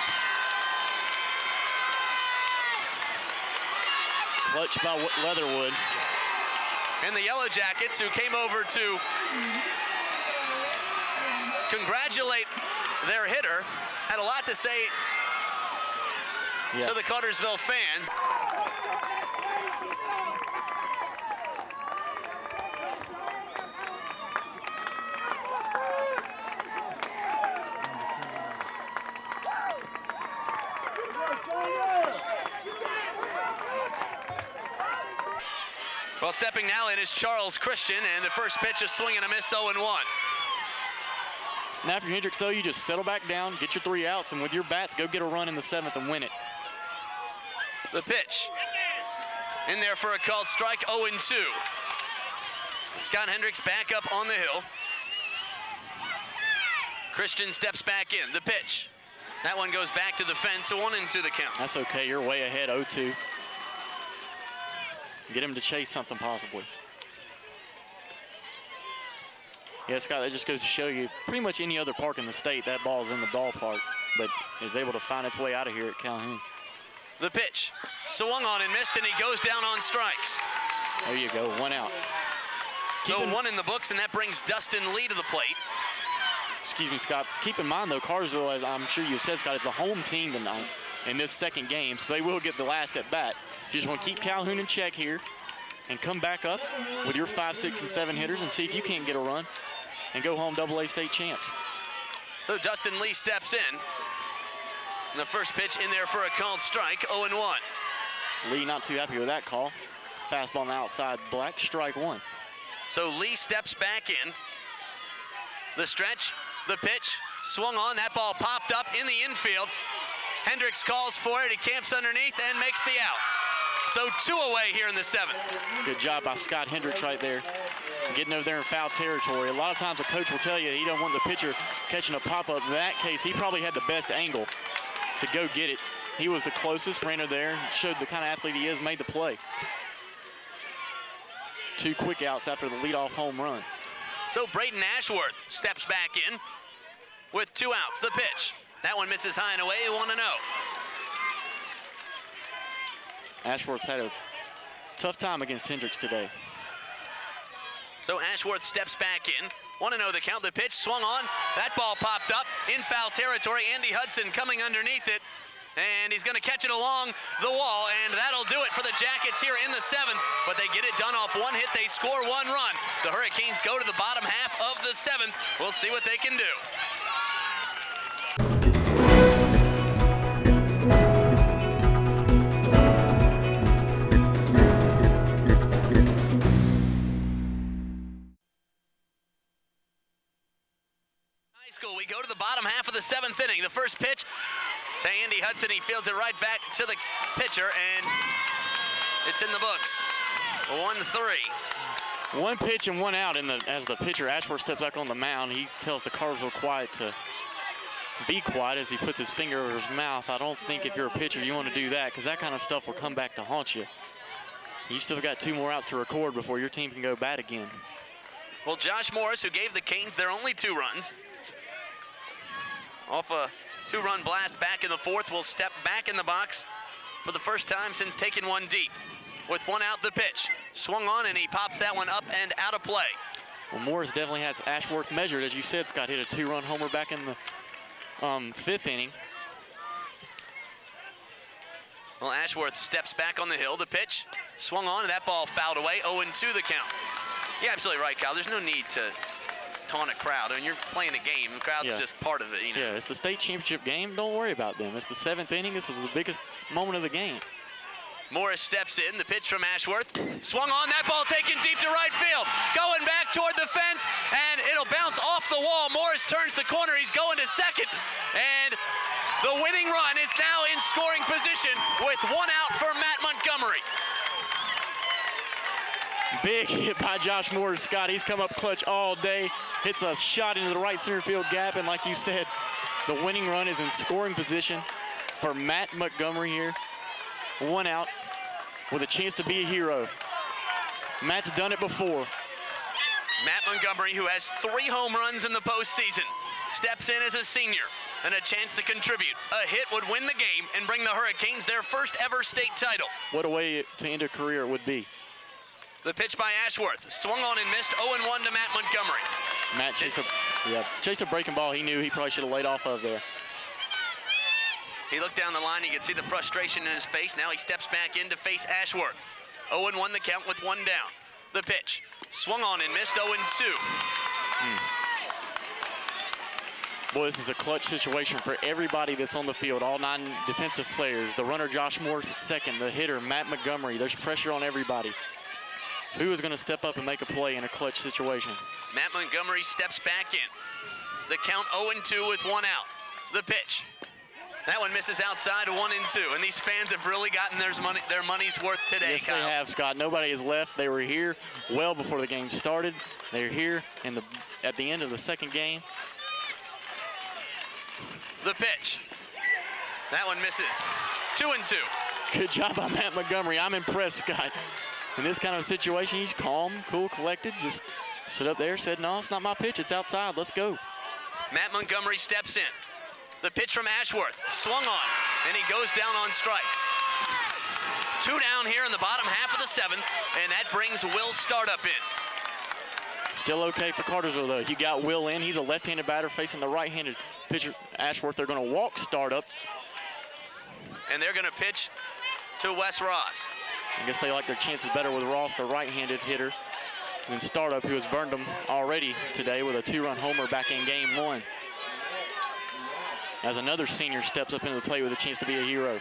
Clutch by Leatherwood. And the Yellow Jackets, who came over to congratulate their hitter, had a lot to say to the Cartersville fans. Well, stepping now in is Charles Christian, and the first pitch is swing and a miss, 0-1. Now for Hendricks, though, you just settle back down, get your 3 outs, and with your bats, go get a run in the 7th and win it. The pitch. In there for a called strike, 0-2. Scott Hendricks back up on the hill. Christian steps back in. The pitch. That one goes back to the fence, so 1-2 the count. That's okay, you're way ahead, 0-2. Get him to chase something possibly. Yeah, Scott, that just goes to show you, pretty much any other park in the state, that ball's in the ballpark, but is able to find its way out of here at Calhoun. The pitch, swung on and missed, and he goes down on strikes. There you go, 1 out. So 1 in the books, and that brings Dustin Lee to the plate. Excuse me, Scott. Keep in mind, though, Cartersville, as I'm sure you said, Scott, is the home team tonight in this 2nd game, so they will get the last at bat. You just want to keep Calhoun in check here and come back up with your 5, 6, and 7 hitters and see if you can't get a run and go home AA state champs. So Dustin Lee steps in. And the first pitch in there for a called strike, 0-1. Lee not too happy with that call. Fastball on the outside, black, strike one. So Lee steps back in. The stretch, the pitch, swung on. That ball popped up in the infield. Hendricks calls for it. He camps underneath and makes the out. So 2 away here in the 7th. Good job by Scott Hendricks right there, getting over there in foul territory. A lot of times a coach will tell you he don't want the pitcher catching a pop-up. In that case, he probably had the best angle to go get it. He was the closest, ran over there, showed the kind of athlete he is, made the play. 2 quick outs after the leadoff home run. So Braden Ashworth steps back in with 2 outs. The pitch. That one misses high and away, 1-0. Ashworth's had a tough time against Hendricks today. So Ashworth steps back in. 1-0 the count. The pitch swung on. That ball popped up in foul territory. Andy Hudson coming underneath it. And he's going to catch it along the wall, and that'll do it for the Jackets here in the 7th. But they get it done off 1 hit. They score 1 run. The Hurricanes go to the bottom half of the 7th. We'll see what they can do. High school, we go to the bottom half of the 7th inning. The first pitch to Andy Hudson. He fields it right back to the pitcher, and it's in the books. 1-3. 1 pitch and 1 out as the pitcher, Ashworth, steps back on the mound. He tells the Cartersville quiet to be quiet as he puts his finger over his mouth. I don't think if you're a pitcher you want to do that, because that kind of stuff will come back to haunt you. You still got 2 more outs to record before your team can go bat again. Well, Josh Morris, who gave the Canes their only 2 runs, off a 2-run blast back in the 4th, will step back in the box for the first time since taking 1 deep. With 1 out, the pitch. Swung on, and he pops that one up and out of play. Well, Morris definitely has Ashworth measured. As you said, Scott hit a 2-run homer back in the 5th inning. Well, Ashworth steps back on the hill. The pitch swung on, and that ball fouled away. 0-2 the count. Yeah, absolutely right, Kyle. There's no need to taunt a crowd. I mean, you're playing a game. The crowd's just part of it, you know. Yeah, it's the state championship game. Don't worry about them. It's the 7th inning. This is the biggest moment of the game. Morris steps in. The pitch from Ashworth. Swung on. That ball taken deep to right field. Going back toward the fence, and it'll bounce off the wall. Morris turns the corner. He's going to second. And the winning run is now in scoring position with 1 out for Matt Montgomery. Big hit by Josh Morris, Scott. He's come up clutch all day. Hits a shot into the right center field gap, and like you said, the winning run is in scoring position for Matt Montgomery here. 1 out with a chance to be a hero. Matt's done it before. Matt Montgomery, who has 3 home runs in the postseason, steps in as a senior and a chance to contribute. A hit would win the game and bring the Hurricanes their first ever state title. What a way to end a career it would be. The pitch by Ashworth, swung on and missed. 0-1 to Matt Montgomery. Matt chased a breaking ball he knew he probably should have laid off of there. He looked down the line. You could see the frustration in his face. Now he steps back in to face Ashworth. 0-1 the count with 1 down. The pitch, swung on and missed. 0-2. Boy, this is a clutch situation for everybody that's on the field, all 9 defensive players. The runner, Josh Morris, at second. The hitter, Matt Montgomery. There's pressure on everybody. Who is going to step up and make a play in a clutch situation? Matt Montgomery steps back in. The count 0-2 with 1 out. The pitch. That one misses outside, 1-2. And these fans have really gotten their money's worth today, Yes, Kyle. they have, Scott. Nobody has left. They were here well before the game started. They're here at the end of the 2nd game. The pitch. That one misses. 2-2. Good job by Matt Montgomery. I'm impressed, Scott. In this kind of situation, he's calm, cool, collected. Just stood up there, said, no, it's not my pitch. It's outside. Let's go. Matt Montgomery steps in. The pitch from Ashworth, swung on, and he goes down on strikes. 2 down here in the bottom half of the 7th, and that brings Will Startup in. Still okay for Cartersville, though. You got Will in. He's a left-handed batter facing the right-handed pitcher, Ashworth. They're going to walk Startup. And they're going to pitch to Wes Ross. I guess they like their chances better with Ross, the right-handed hitter, than Startup, who has burned them already today with a 2-run homer back in game 1. As another senior steps up into the plate with a chance to be a hero.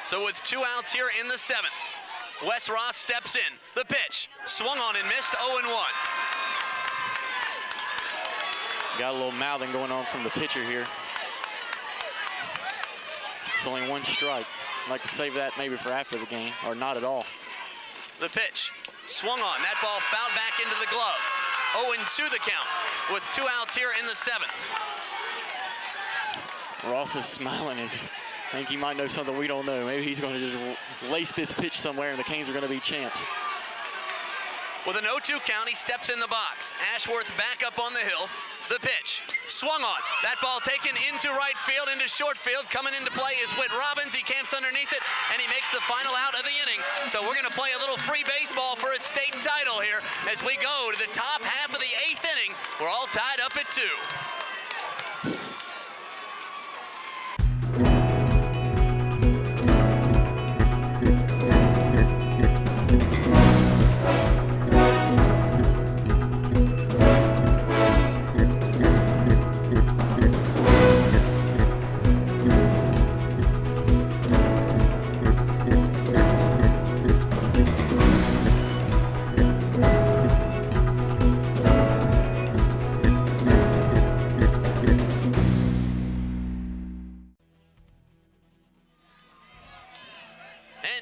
So with 2 outs here in the 7th, Wes Ross steps in. The pitch, swung on and missed, 0-1. Got a little mouthing going on from the pitcher here. It's only 1 strike. I'd like to save that maybe for after the game, or not at all. The pitch, swung on. That ball fouled back into the glove. 0-2 the count with 2 outs here in the 7th. Ross is smiling as I think he might know something we don't know. Maybe he's going to just lace this pitch somewhere and the Canes are going to be champs. With an 0-2 count, he steps in the box. Ashworth back up on the hill. The pitch, swung on. That ball taken into right field, into short field. Coming into play is Whit Robbins. He camps underneath it, and he makes the final out of the inning. So we're going to play a little free baseball for a state title here as we go to the top half of the 8th inning. We're all tied up at 2.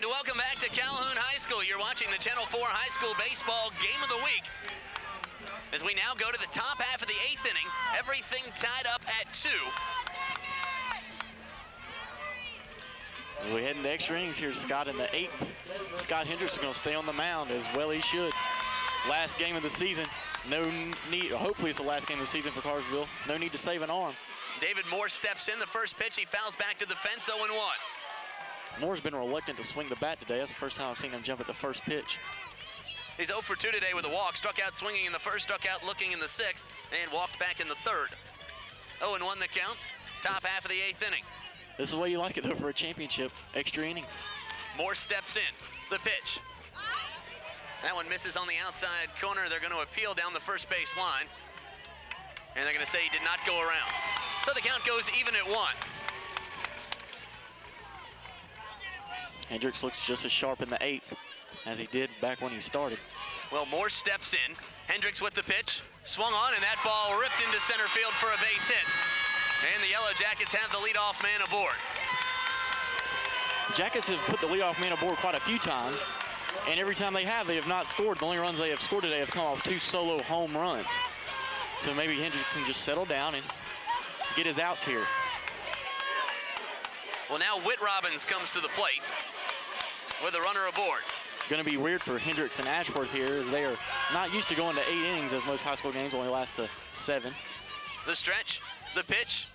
Welcome back to Calhoun High School. You're watching the Channel 4 High School Baseball Game of the Week. As we now go to the top half of the 8th inning, everything tied up at 2. As we head into extra innings here, Scott, in the 8th. Scott Hendricks is going to stay on the mound, as well he should. Last game of the season. No need, hopefully it's the last game of the season for Cartersville. No need to save an arm. David Morse steps in. The first pitch, he fouls back to the fence, 0-1. Moore's been reluctant to swing the bat today. That's the first time I've seen him jump at the first pitch. He's 0 for 2 today with a walk. Struck out swinging in the first, struck out looking in the 6th, and walked back in the 3rd. 0-1 the count, top half of the 8th inning. This is the way you like it, though, for a championship. Extra innings. Morse steps in. The pitch. That one misses on the outside corner. They're going to appeal down the first base line. And they're going to say he did not go around. So the count goes even at 1. Hendricks looks just as sharp in the 8th as he did back when he started. Well, Morse steps in. Hendricks with the pitch. Swung on, and that ball ripped into center field for a base hit. And the Yellow Jackets have the leadoff man aboard. Jackets have put the leadoff man aboard quite a few times, and every time they have not scored. The only runs they have scored today have come off 2 solo home runs. So maybe Hendricks can just settle down and get his outs here. Well, now Whit Robbins comes to the plate with a runner aboard. Going to be weird for Hendricks and Ashworth here, as they are not used to going to 8 innings, as most high school games only last to 7. The stretch, the pitch.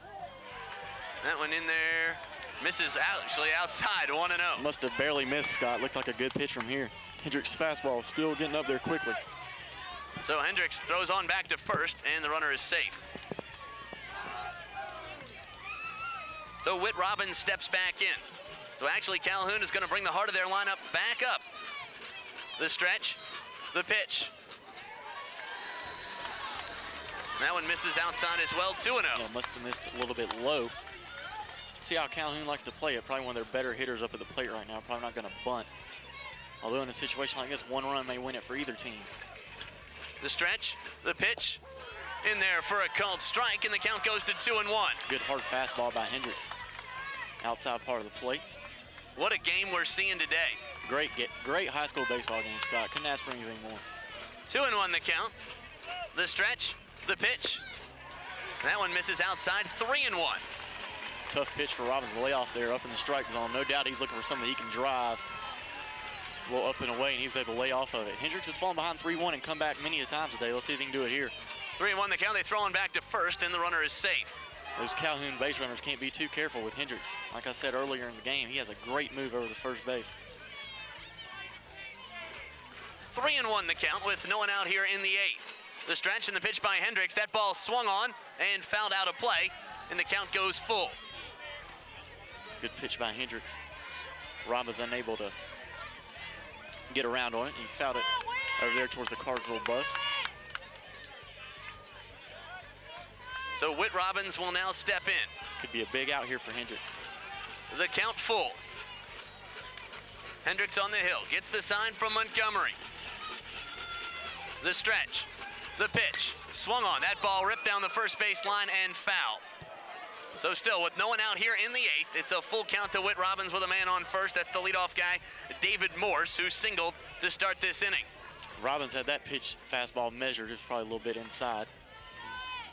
That one in there, misses actually outside, 1-0. Must have barely missed, Scott. Looked like a good pitch from here. Hendricks' fastball still getting up there quickly. So Hendricks throws on back to first, and the runner is safe. So Whit Robbins steps back in. So actually Calhoun is going to bring the heart of their lineup back up. The stretch, the pitch. That one misses outside as well, 2-0. Yeah, must have missed a little bit low. See how Calhoun likes to play it. Probably one of their better hitters up at the plate right now. Probably not going to bunt. Although in a situation like this, 1 run may win it for either team. The stretch, the pitch, in there for a called strike, and the count goes to 2-1. Good hard fastball by Hendricks. Outside part of the plate. What a game we're seeing today. Great high school baseball game, Scott. Couldn't ask for anything more. 2-1 the count. The stretch, the pitch. That one misses outside, 3-1. Tough pitch for Robbins to lay off there up in the strike zone. No doubt he's looking for something he can drive. A little up and away, and he was able to lay off of it. Hendricks has fallen behind 3-1 and come back many a times today. Let's see if he can do it here. 3-1 the count. They throw him back to first, and the runner is safe. Those Calhoun base runners can't be too careful with Hendricks. Like I said earlier in the game, he has a great move over the first base. 3-1 the count with no one out here in the 8th. The stretch and the pitch by Hendricks. That ball swung on and fouled out of play, and the count goes full. Good pitch by Hendricks. Robbins unable to get around on it. He fouled it over there towards the Cartersville bus. So Whit Robbins will now step in. Could be a big out here for Hendricks. The count full. Hendricks on the hill, gets the sign from Montgomery. The stretch, the pitch, swung on. That ball ripped down the first base line and foul. So still, with no one out here in the 8th, it's a full count to Whit Robbins with a man on first. That's the leadoff guy, David Morse, who singled to start this inning. Robbins had that pitch fastball measured. It was probably a little bit inside.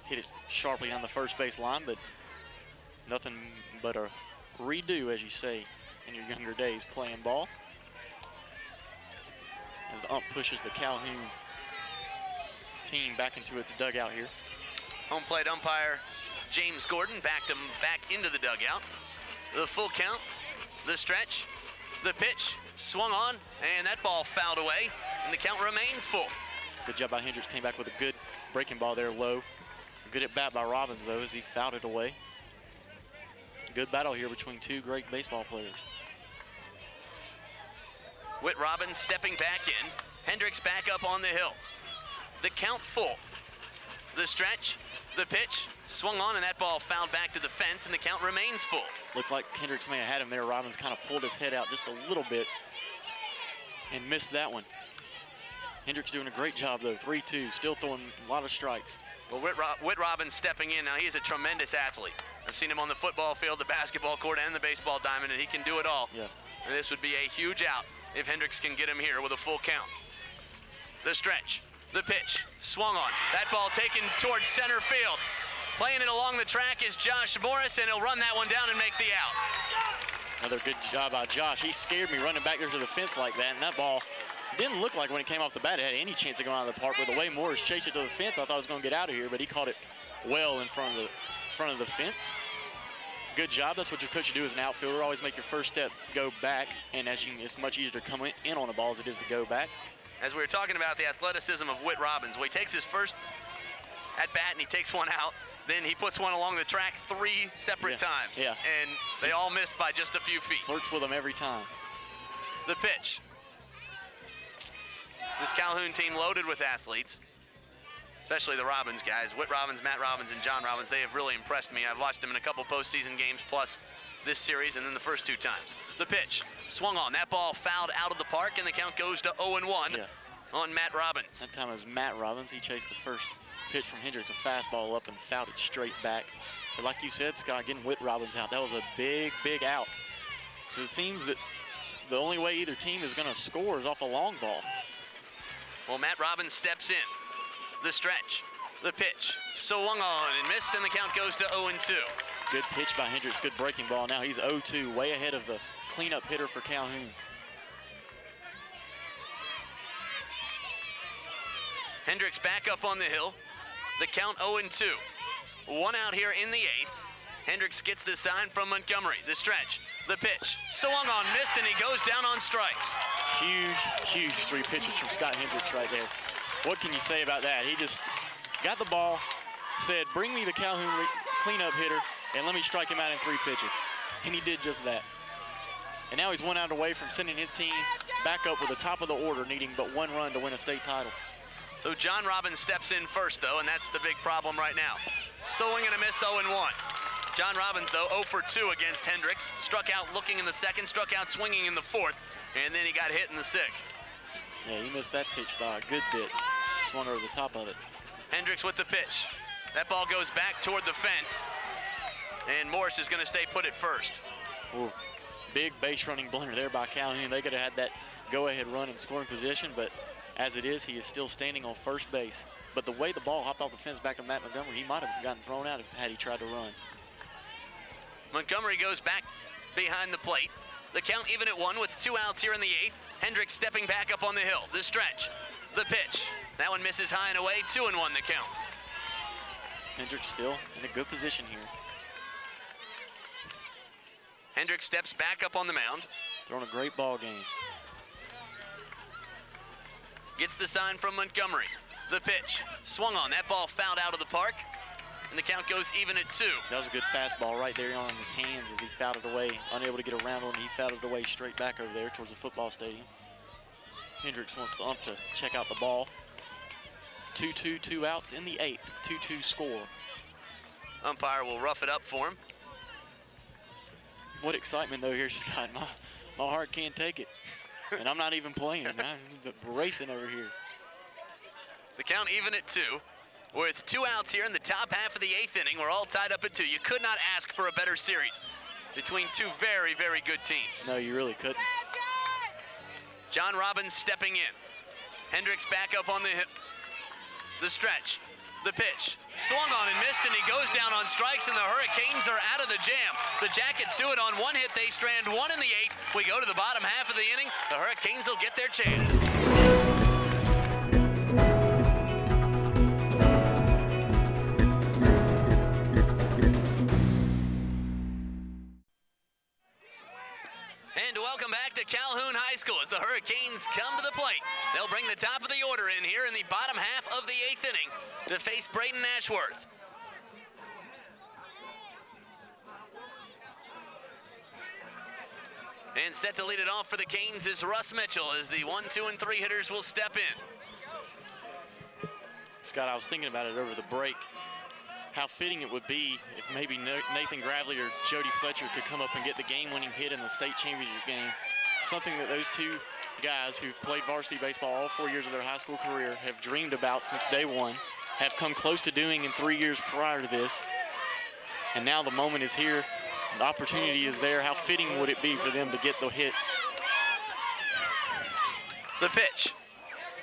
Hit it sharply on the first base line, but nothing but a redo, as you say, in your younger days playing ball. As the ump pushes the Calhoun team back into its dugout here. Home plate umpire James Gordon backed him back into the dugout. The full count, the stretch, the pitch, swung on, and that ball fouled away, and the count remains full. Good job by Hendricks, came back with a good breaking ball there low. Good at bat by Robbins, though, as he fouled it away. Good battle here between two great baseball players. Whit Robbins stepping back in. Hendricks back up on the hill. The count full. The stretch, the pitch, swung on, and that ball fouled back to the fence, and the count remains full. Looked like Hendricks may have had him there. Robbins kind of pulled his head out just a little bit and missed that one. Hendricks doing a great job, though. 3-2, still throwing a lot of strikes. Well, Whit Robbins stepping in. Now, he is a tremendous athlete. I've seen him on the football field, the basketball court, and the baseball diamond, and he can do it all. Yeah. And this would be a huge out if Hendricks can get him here with a full count. The stretch, the pitch, swung on. That ball taken towards center field. Playing it along the track is Josh Morris, and he'll run that one down and make the out. Another good job by Josh. He scared me running back there to the fence like that, and that ball didn't look like when it came off the bat it had any chance of going out of the park. But the way Morris chased it to the fence, I thought it was going to get out of here, but he caught it well in front of the fence. Good job. That's what your coach should do as an outfielder. Always make your first step go back, and it's much easier to come in on the ball as it is to go back. As we were talking about the athleticism of Whit Robbins, well, he takes his first at bat and he takes one out. Then he puts one along the track 3 separate times. Yeah. And they all missed by just a few feet. Flirts with them every time. The pitch. This Calhoun team loaded with athletes, especially the Robbins guys. Whit Robbins, Matt Robbins, and John Robbins, they have really impressed me. I've watched them in a couple postseason games, plus this series, and then the first 2 times. The pitch, swung on. That ball fouled out of the park, and the count goes to 0-1 on Matt Robbins. That time it was Matt Robbins. He chased the first pitch from Hendricks, a fastball up, and fouled it straight back. But like you said, Scott, getting Whit Robbins out, that was a big, big out. Because it seems that the only way either team is going to score is off a long ball. Well, Matt Robbins steps in. The stretch, the pitch, swung on and missed, and the count goes to 0-2. Good pitch by Hendricks, good breaking ball. Now he's 0-2, way ahead of the cleanup hitter for Calhoun. Hendricks back up on the hill. The count 0-2. 1 out here in the 8th. Hendricks gets the sign from Montgomery. The stretch, the pitch, swung on, missed, and he goes down on strikes. Huge 3 pitches from Scott Hendricks right there. What can you say about that? He just got the ball, said, bring me the Calhoun cleanup hitter, and let me strike him out in 3 pitches. And he did just that. And now he's 1 out away from sending his team back up with the top of the order, needing but 1 run to win a state title. So John Robbins steps in first, though, and that's the big problem right now. Swing and a miss, 0-1. John Robbins, though, 0 for 2 against Hendricks. Struck out looking in the 2nd, struck out swinging in the 4th, and then he got hit in the 6th. Yeah, he missed that pitch by a good bit. Swung over the top of it. Hendricks with the pitch. That ball goes back toward the fence, and Morse is going to stay put at first. Ooh, big base running blunder there by Calhoun. They could have had that go-ahead run in scoring position, but as it is, he is still standing on first base. But the way the ball hopped off the fence back to Matt Montgomery, he might have gotten thrown out had he tried to run. Montgomery goes back behind the plate. The count even at 1 with 2 outs here in the 8th. Hendricks stepping back up on the hill. The stretch, the pitch. That one misses high and away, 2-1 the count. Hendricks still in a good position here. Hendricks steps back up on the mound. Throwing a great ball game. Gets the sign from Montgomery. The pitch, swung on. That ball fouled out of the park, and the count goes even at 2. That was a good fastball right there on his hands as he fouled it away. Unable to get around on it, he fouled it away straight back over there towards the football stadium. Hendricks wants the ump to check out the ball. 2-2, 2 outs in the 8th. 2-2 score. Umpire will rough it up for him. What excitement, though, here, Scott. My heart can't take it. And I'm not even playing. I'm racing over here. The count even at 2. With 2 outs here in the top half of the 8th inning. We're all tied up at 2. You could not ask for a better series between 2 very, very good teams. No, you really couldn't. John Robbins stepping in. Hendricks back up on the stretch. The pitch. Swung on and missed, and he goes down on strikes, and the Hurricanes are out of the jam. The Jackets do it on 1 hit. They strand 1 in the 8th. We go to the bottom half of the inning. The Hurricanes will get their chance. And welcome back to Calhoun High School as the Hurricanes come to the plate. They'll bring the top of the order in here in the bottom half of the 8th inning to face Braden Ashworth. And set to lead it off for the Canes is Russ Mitchell as the 1, 2, and 3 hitters will step in. Scott, I was thinking about it over the break. How fitting it would be if maybe Nathan Gravely or Jody Fletcher could come up and get the game-winning hit in the state championship game. Something that those 2 guys who've played varsity baseball all 4 years of their high school career have dreamed about since day one, have come close to doing in 3 years prior to this. And now the moment is here. The opportunity is there. How fitting would it be for them to get the hit? The pitch.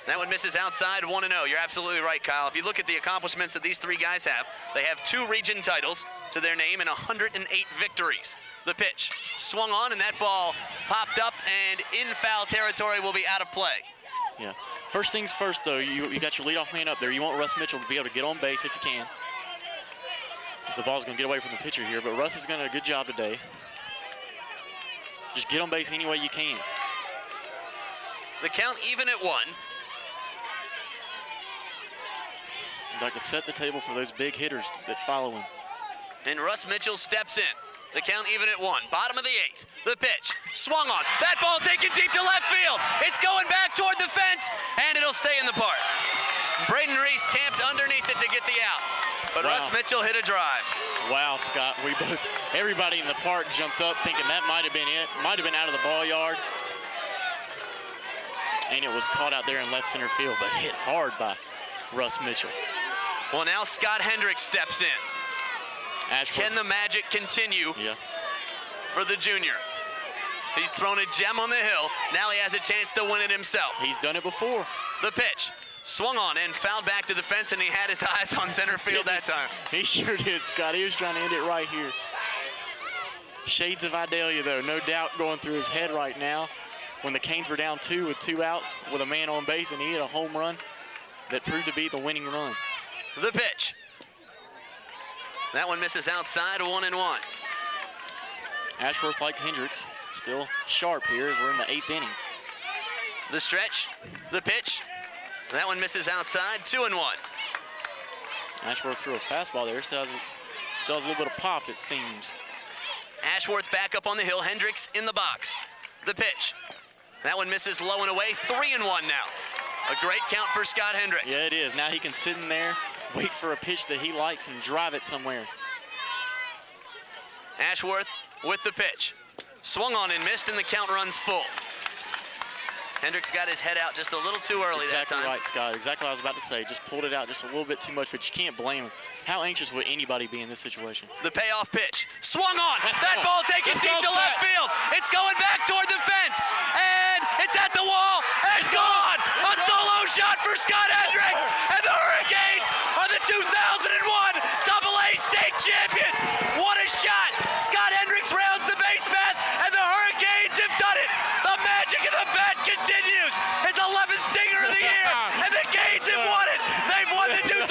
That one misses outside, 1-0. You're absolutely right, Kyle. If you look at the accomplishments that these 3 guys have, they have 2 region titles to their name and 108 victories. The pitch swung on, and that ball popped up and in foul territory, will be out of play. Yeah. First things first, though, you got your leadoff man up there. You want Russ Mitchell to be able to get on base if you can, because the ball's going to get away from the pitcher here. But Russ has done a good job today. Just get on base any way you can. The count even at 1. I'd like to set the table for those big hitters that follow him. And Russ Mitchell steps in. The count even at 1. Bottom of the 8th. The pitch. Swung on. That ball taken deep to left field. It's going back toward the fence, and it'll stay in the park. Braden Reese camped underneath it to get the out. But wow. Russ Mitchell hit a drive. Wow, Scott. Everybody in the park jumped up thinking that might have been it. Might have been out of the ball yard. And it was caught out there in left center field, but hit hard by Russ Mitchell. Well, now Scott Hendricks steps in. Ashford. Can the magic continue Yeah. for the junior? He's thrown a gem on the hill. Now he has a chance to win it himself. He's done it before. The pitch. Swung on and fouled back to the fence, and he had his eyes on center field that time. He sure did, Scott. He was trying to end it right here. Shades of Idalia, though, no doubt going through his head right now. When the Canes were down 2 with 2 outs with a man on base, and he hit a home run that proved to be the winning run. The pitch. That one misses outside, 1-1. Ashworth, like Hendricks, still sharp here as we're in the 8th inning. The stretch. The pitch. That one misses outside, 2-1. Ashworth threw a fastball there. Still has a little bit of pop, it seems. Ashworth back up on the hill. Hendricks in the box. The pitch. That one misses low and away, 3-1 now. A great count for Scott Hendricks. Yeah, it is. Now he can sit in there, wait for a pitch that he likes, and drive it somewhere. Ashworth with the pitch. Swung on and missed, and the count runs full. Hendricks got his head out just a little too early that time. Exactly right, Scott. Exactly what I was about to say. Just pulled it out just a little bit too much, but you can't blame him. How anxious would anybody be in this situation? The payoff pitch. Swung on. That ball taken deep to left field. It's going back toward the fence. And it's at the wall. It's gone. A solo shot for Scott Hendricks. And the Hurricanes are the 2001 AA state champions. What a shot. Scott Hendricks rounds the base path, and the Hurricanes have done it. The magic of the bat continues. His 11th dinger of the year. And the Canes have won it. They've won the 2001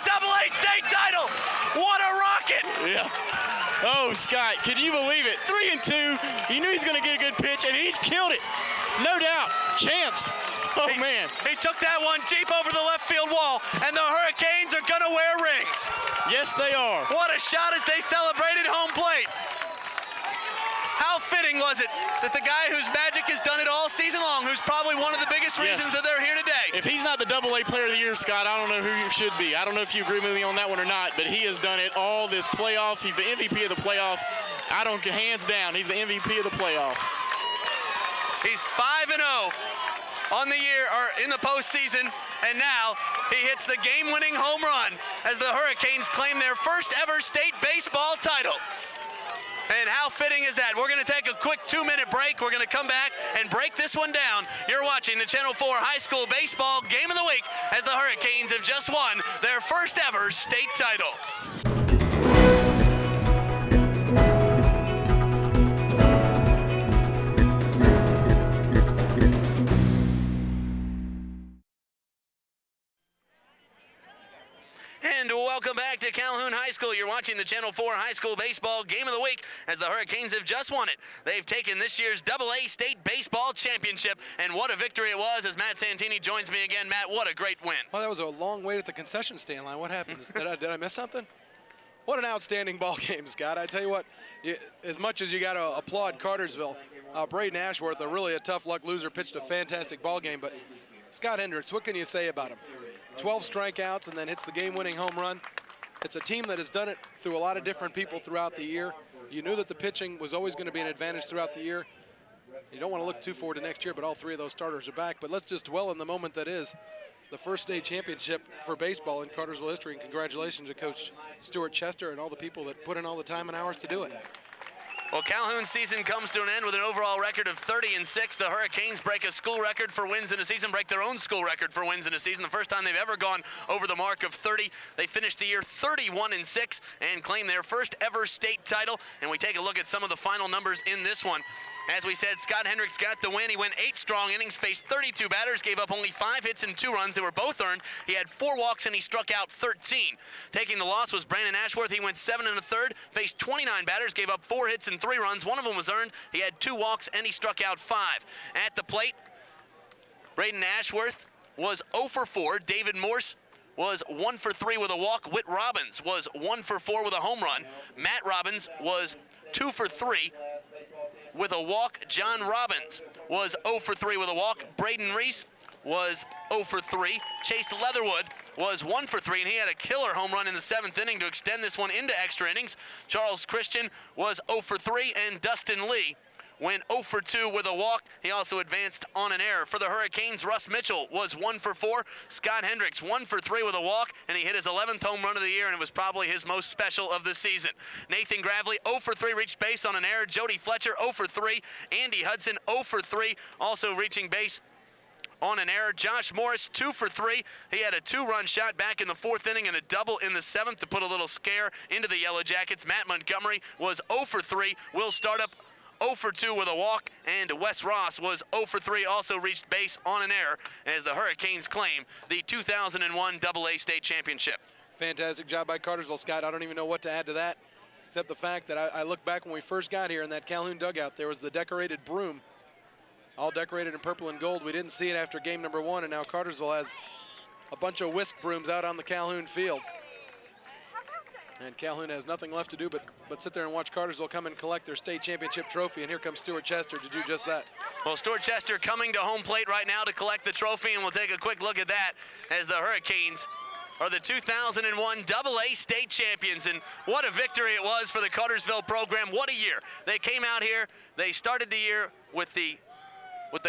AA state title. What a rocket. Yeah. Oh, Scott, can you believe it? 3-2. You knew he was going to get a good pitch, and he killed it. No doubt. Champs. Oh, man. He took that one deep over the left field wall, and the Hurricanes are going to wear rings. Yes, they are. What a shot as they celebrated home plate. How fitting was it that the guy whose magic has done it all season long, who's probably one of the biggest reasons that they're here today. If he's not the AA player of the year, Scott, I don't know who you should be. I don't know if you agree with me on that one or not, but he has done it all this playoffs. He's the MVP of the playoffs. Hands down, he's the MVP of the playoffs. He's 5-0 on the year, or in the postseason, and now he hits the game-winning home run as the Hurricanes claim their first ever state baseball title. And how fitting is that? We're going to take a quick 2-minute break. We're going to come back and break this one down. You're watching the Channel 4 High School Baseball Game of the Week as the Hurricanes have just won their first ever state title. And welcome back to Calhoun High School. You're watching the Channel 4 High School Baseball Game of the Week as the Hurricanes have just won it. They've taken this year's AA State Baseball Championship, and what a victory it was as Matt Santini joins me again. Matt, what a great win. Well, that was a long wait at the concession stand line. What happened? Did I miss something? What an outstanding ball game, Scott. I tell you what, as much as you got to applaud Cartersville, Braden Ashworth, really a tough luck loser, pitched a fantastic ball game, but Scott Hendricks, what can you say about him? 12 strikeouts and then hits the game-winning home run. It's a team that has done it through a lot of different people throughout the year. You knew that the pitching was always going to be an advantage throughout the year. You don't want to look too forward to next year, but all three of those starters are back. But let's just dwell in the moment that is the first state championship for baseball in Cartersville history, and congratulations to Coach Stuart Chester and all the people that put in all the time and hours to do it. Well, Calhoun's season comes to an end with an overall record of 30-6. The Hurricanes break a school record for wins in a season, break their own school record for wins in a season. The first time they've ever gone over the mark of 30. They finished the year 31-6 and claim their first ever state title. And we take a look at some of the final numbers in this one. As we said, Scott Hendricks got the win. He went 8 strong innings, faced 32 batters, gave up only 5 hits and 2 runs. They were both earned. He had 4 walks and he struck out 13. Taking the loss was Brandon Ashworth. He went 7 1/3, faced 29 batters, gave up 4 hits and 3 runs. One of them was earned. He had 2 walks and he struck out 5. At the plate, Braden Ashworth was 0 for 4. David Morse was 1 for 3 with a walk. Whit Robbins was 1 for 4 with a home run. Matt Robbins was 2 for 3 with a walk. John Robbins was 0 for 3 with a walk. Braden Reese was 0 for 3. Chase Leatherwood was 1 for 3, and he had a killer home run in the 7th inning to extend this one into extra innings. Charles Christian was 0 for 3, and Dustin Lee went 0 for 2 with a walk. He also advanced on an error. For the Hurricanes, Russ Mitchell was 1 for 4. Scott Hendricks 1 for 3 with a walk, and he hit his 11th home run of the year, and it was probably his most special of the season. Nathan Gravely 0 for 3, reached base on an error. Jody Fletcher 0 for 3. Andy Hudson 0 for 3, also reaching base on an error. Josh Morris 2 for 3. He had a 2-run shot back in the 4th inning and a double in the 7th to put a little scare into the Yellow Jackets. Matt Montgomery was 0 for 3. Will Startup 0 for 2 with a walk, and Wes Ross was 0 for 3, also reached base on an error as the Hurricanes claim the 2001 AA State Championship. Fantastic job by Cartersville, Scott. I don't even know what to add to that, except the fact that I look back when we first got here in that Calhoun dugout, there was the decorated broom, all decorated in purple and gold. We didn't see it after game number 1, and now Cartersville has a bunch of whisk brooms out on the Calhoun field. And Calhoun has nothing left to do but sit there and watch Cartersville come and collect their state championship trophy. And here comes Stuart Chester to do just that. Well, Stuart Chester coming to home plate right now to collect the trophy, and we'll take a quick look at that as the Hurricanes are the 2001 AA State champions. And what a victory it was for the Cartersville program. What a year. They came out here, they started the year with the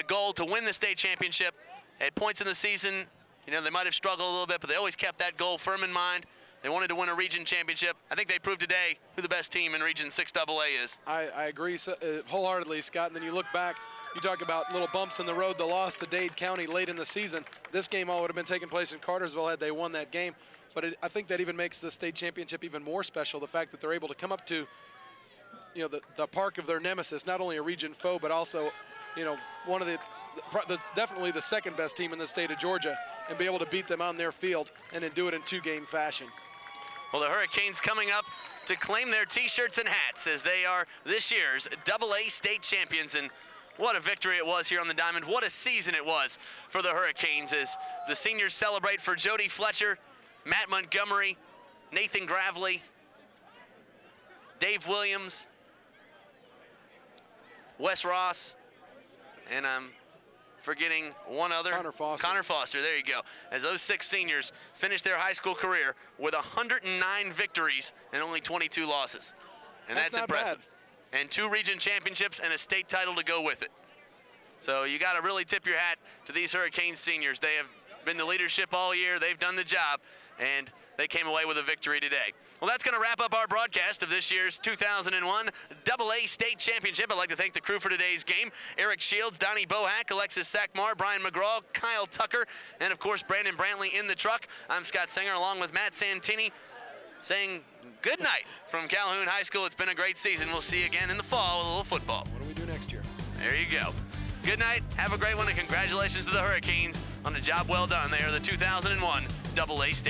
goal to win the state championship. At points in the season, you know, they might have struggled a little bit, but they always kept that goal firm in mind. They wanted to win a region championship. I think they proved today who the best team in Region 6AA is. I agree wholeheartedly, Scott. And then you look back, you talk about little bumps in the road, the loss to Dade County late in the season. This game all would have been taking place in Cartersville had they won that game. But I think that even makes the state championship even more special, the fact that they're able to come up to, you know, the park of their nemesis, not only a region foe, but also, you know, one of definitely the second best team in the state of Georgia, and be able to beat them on their field and then do it in 2-game fashion. Well, the Hurricanes coming up to claim their T-shirts and hats as they are this year's AA State champions. And what a victory it was here on the Diamond. What a season it was for the Hurricanes as the seniors celebrate for Jody Fletcher, Matt Montgomery, Nathan Gravely, Dave Williams, Wes Ross, and I'm forgetting one other. Connor Foster, there you go. As those 6 seniors finish their high school career with 109 victories and only 22 losses. And that's impressive. Bad. And 2 region championships and a state title to go with it. So you got to really tip your hat to these Hurricanes seniors. They have been the leadership all year. They've done the job, and they came away with a victory today. Well, that's going to wrap up our broadcast of this year's 2001 AA State Championship. I'd like to thank the crew for today's game. Eric Shields, Donnie Bohack, Alexis Sackmar, Brian McGraw, Kyle Tucker, and, of course, Brandon Brantley in the truck. I'm Scott Singer, along with Matt Santini, saying good night from Calhoun High School. It's been a great season. We'll see you again in the fall with a little football. What do we do next year? There you go. Good night. Have a great one, and congratulations to the Hurricanes on a job well done. They are the 2001 AA State.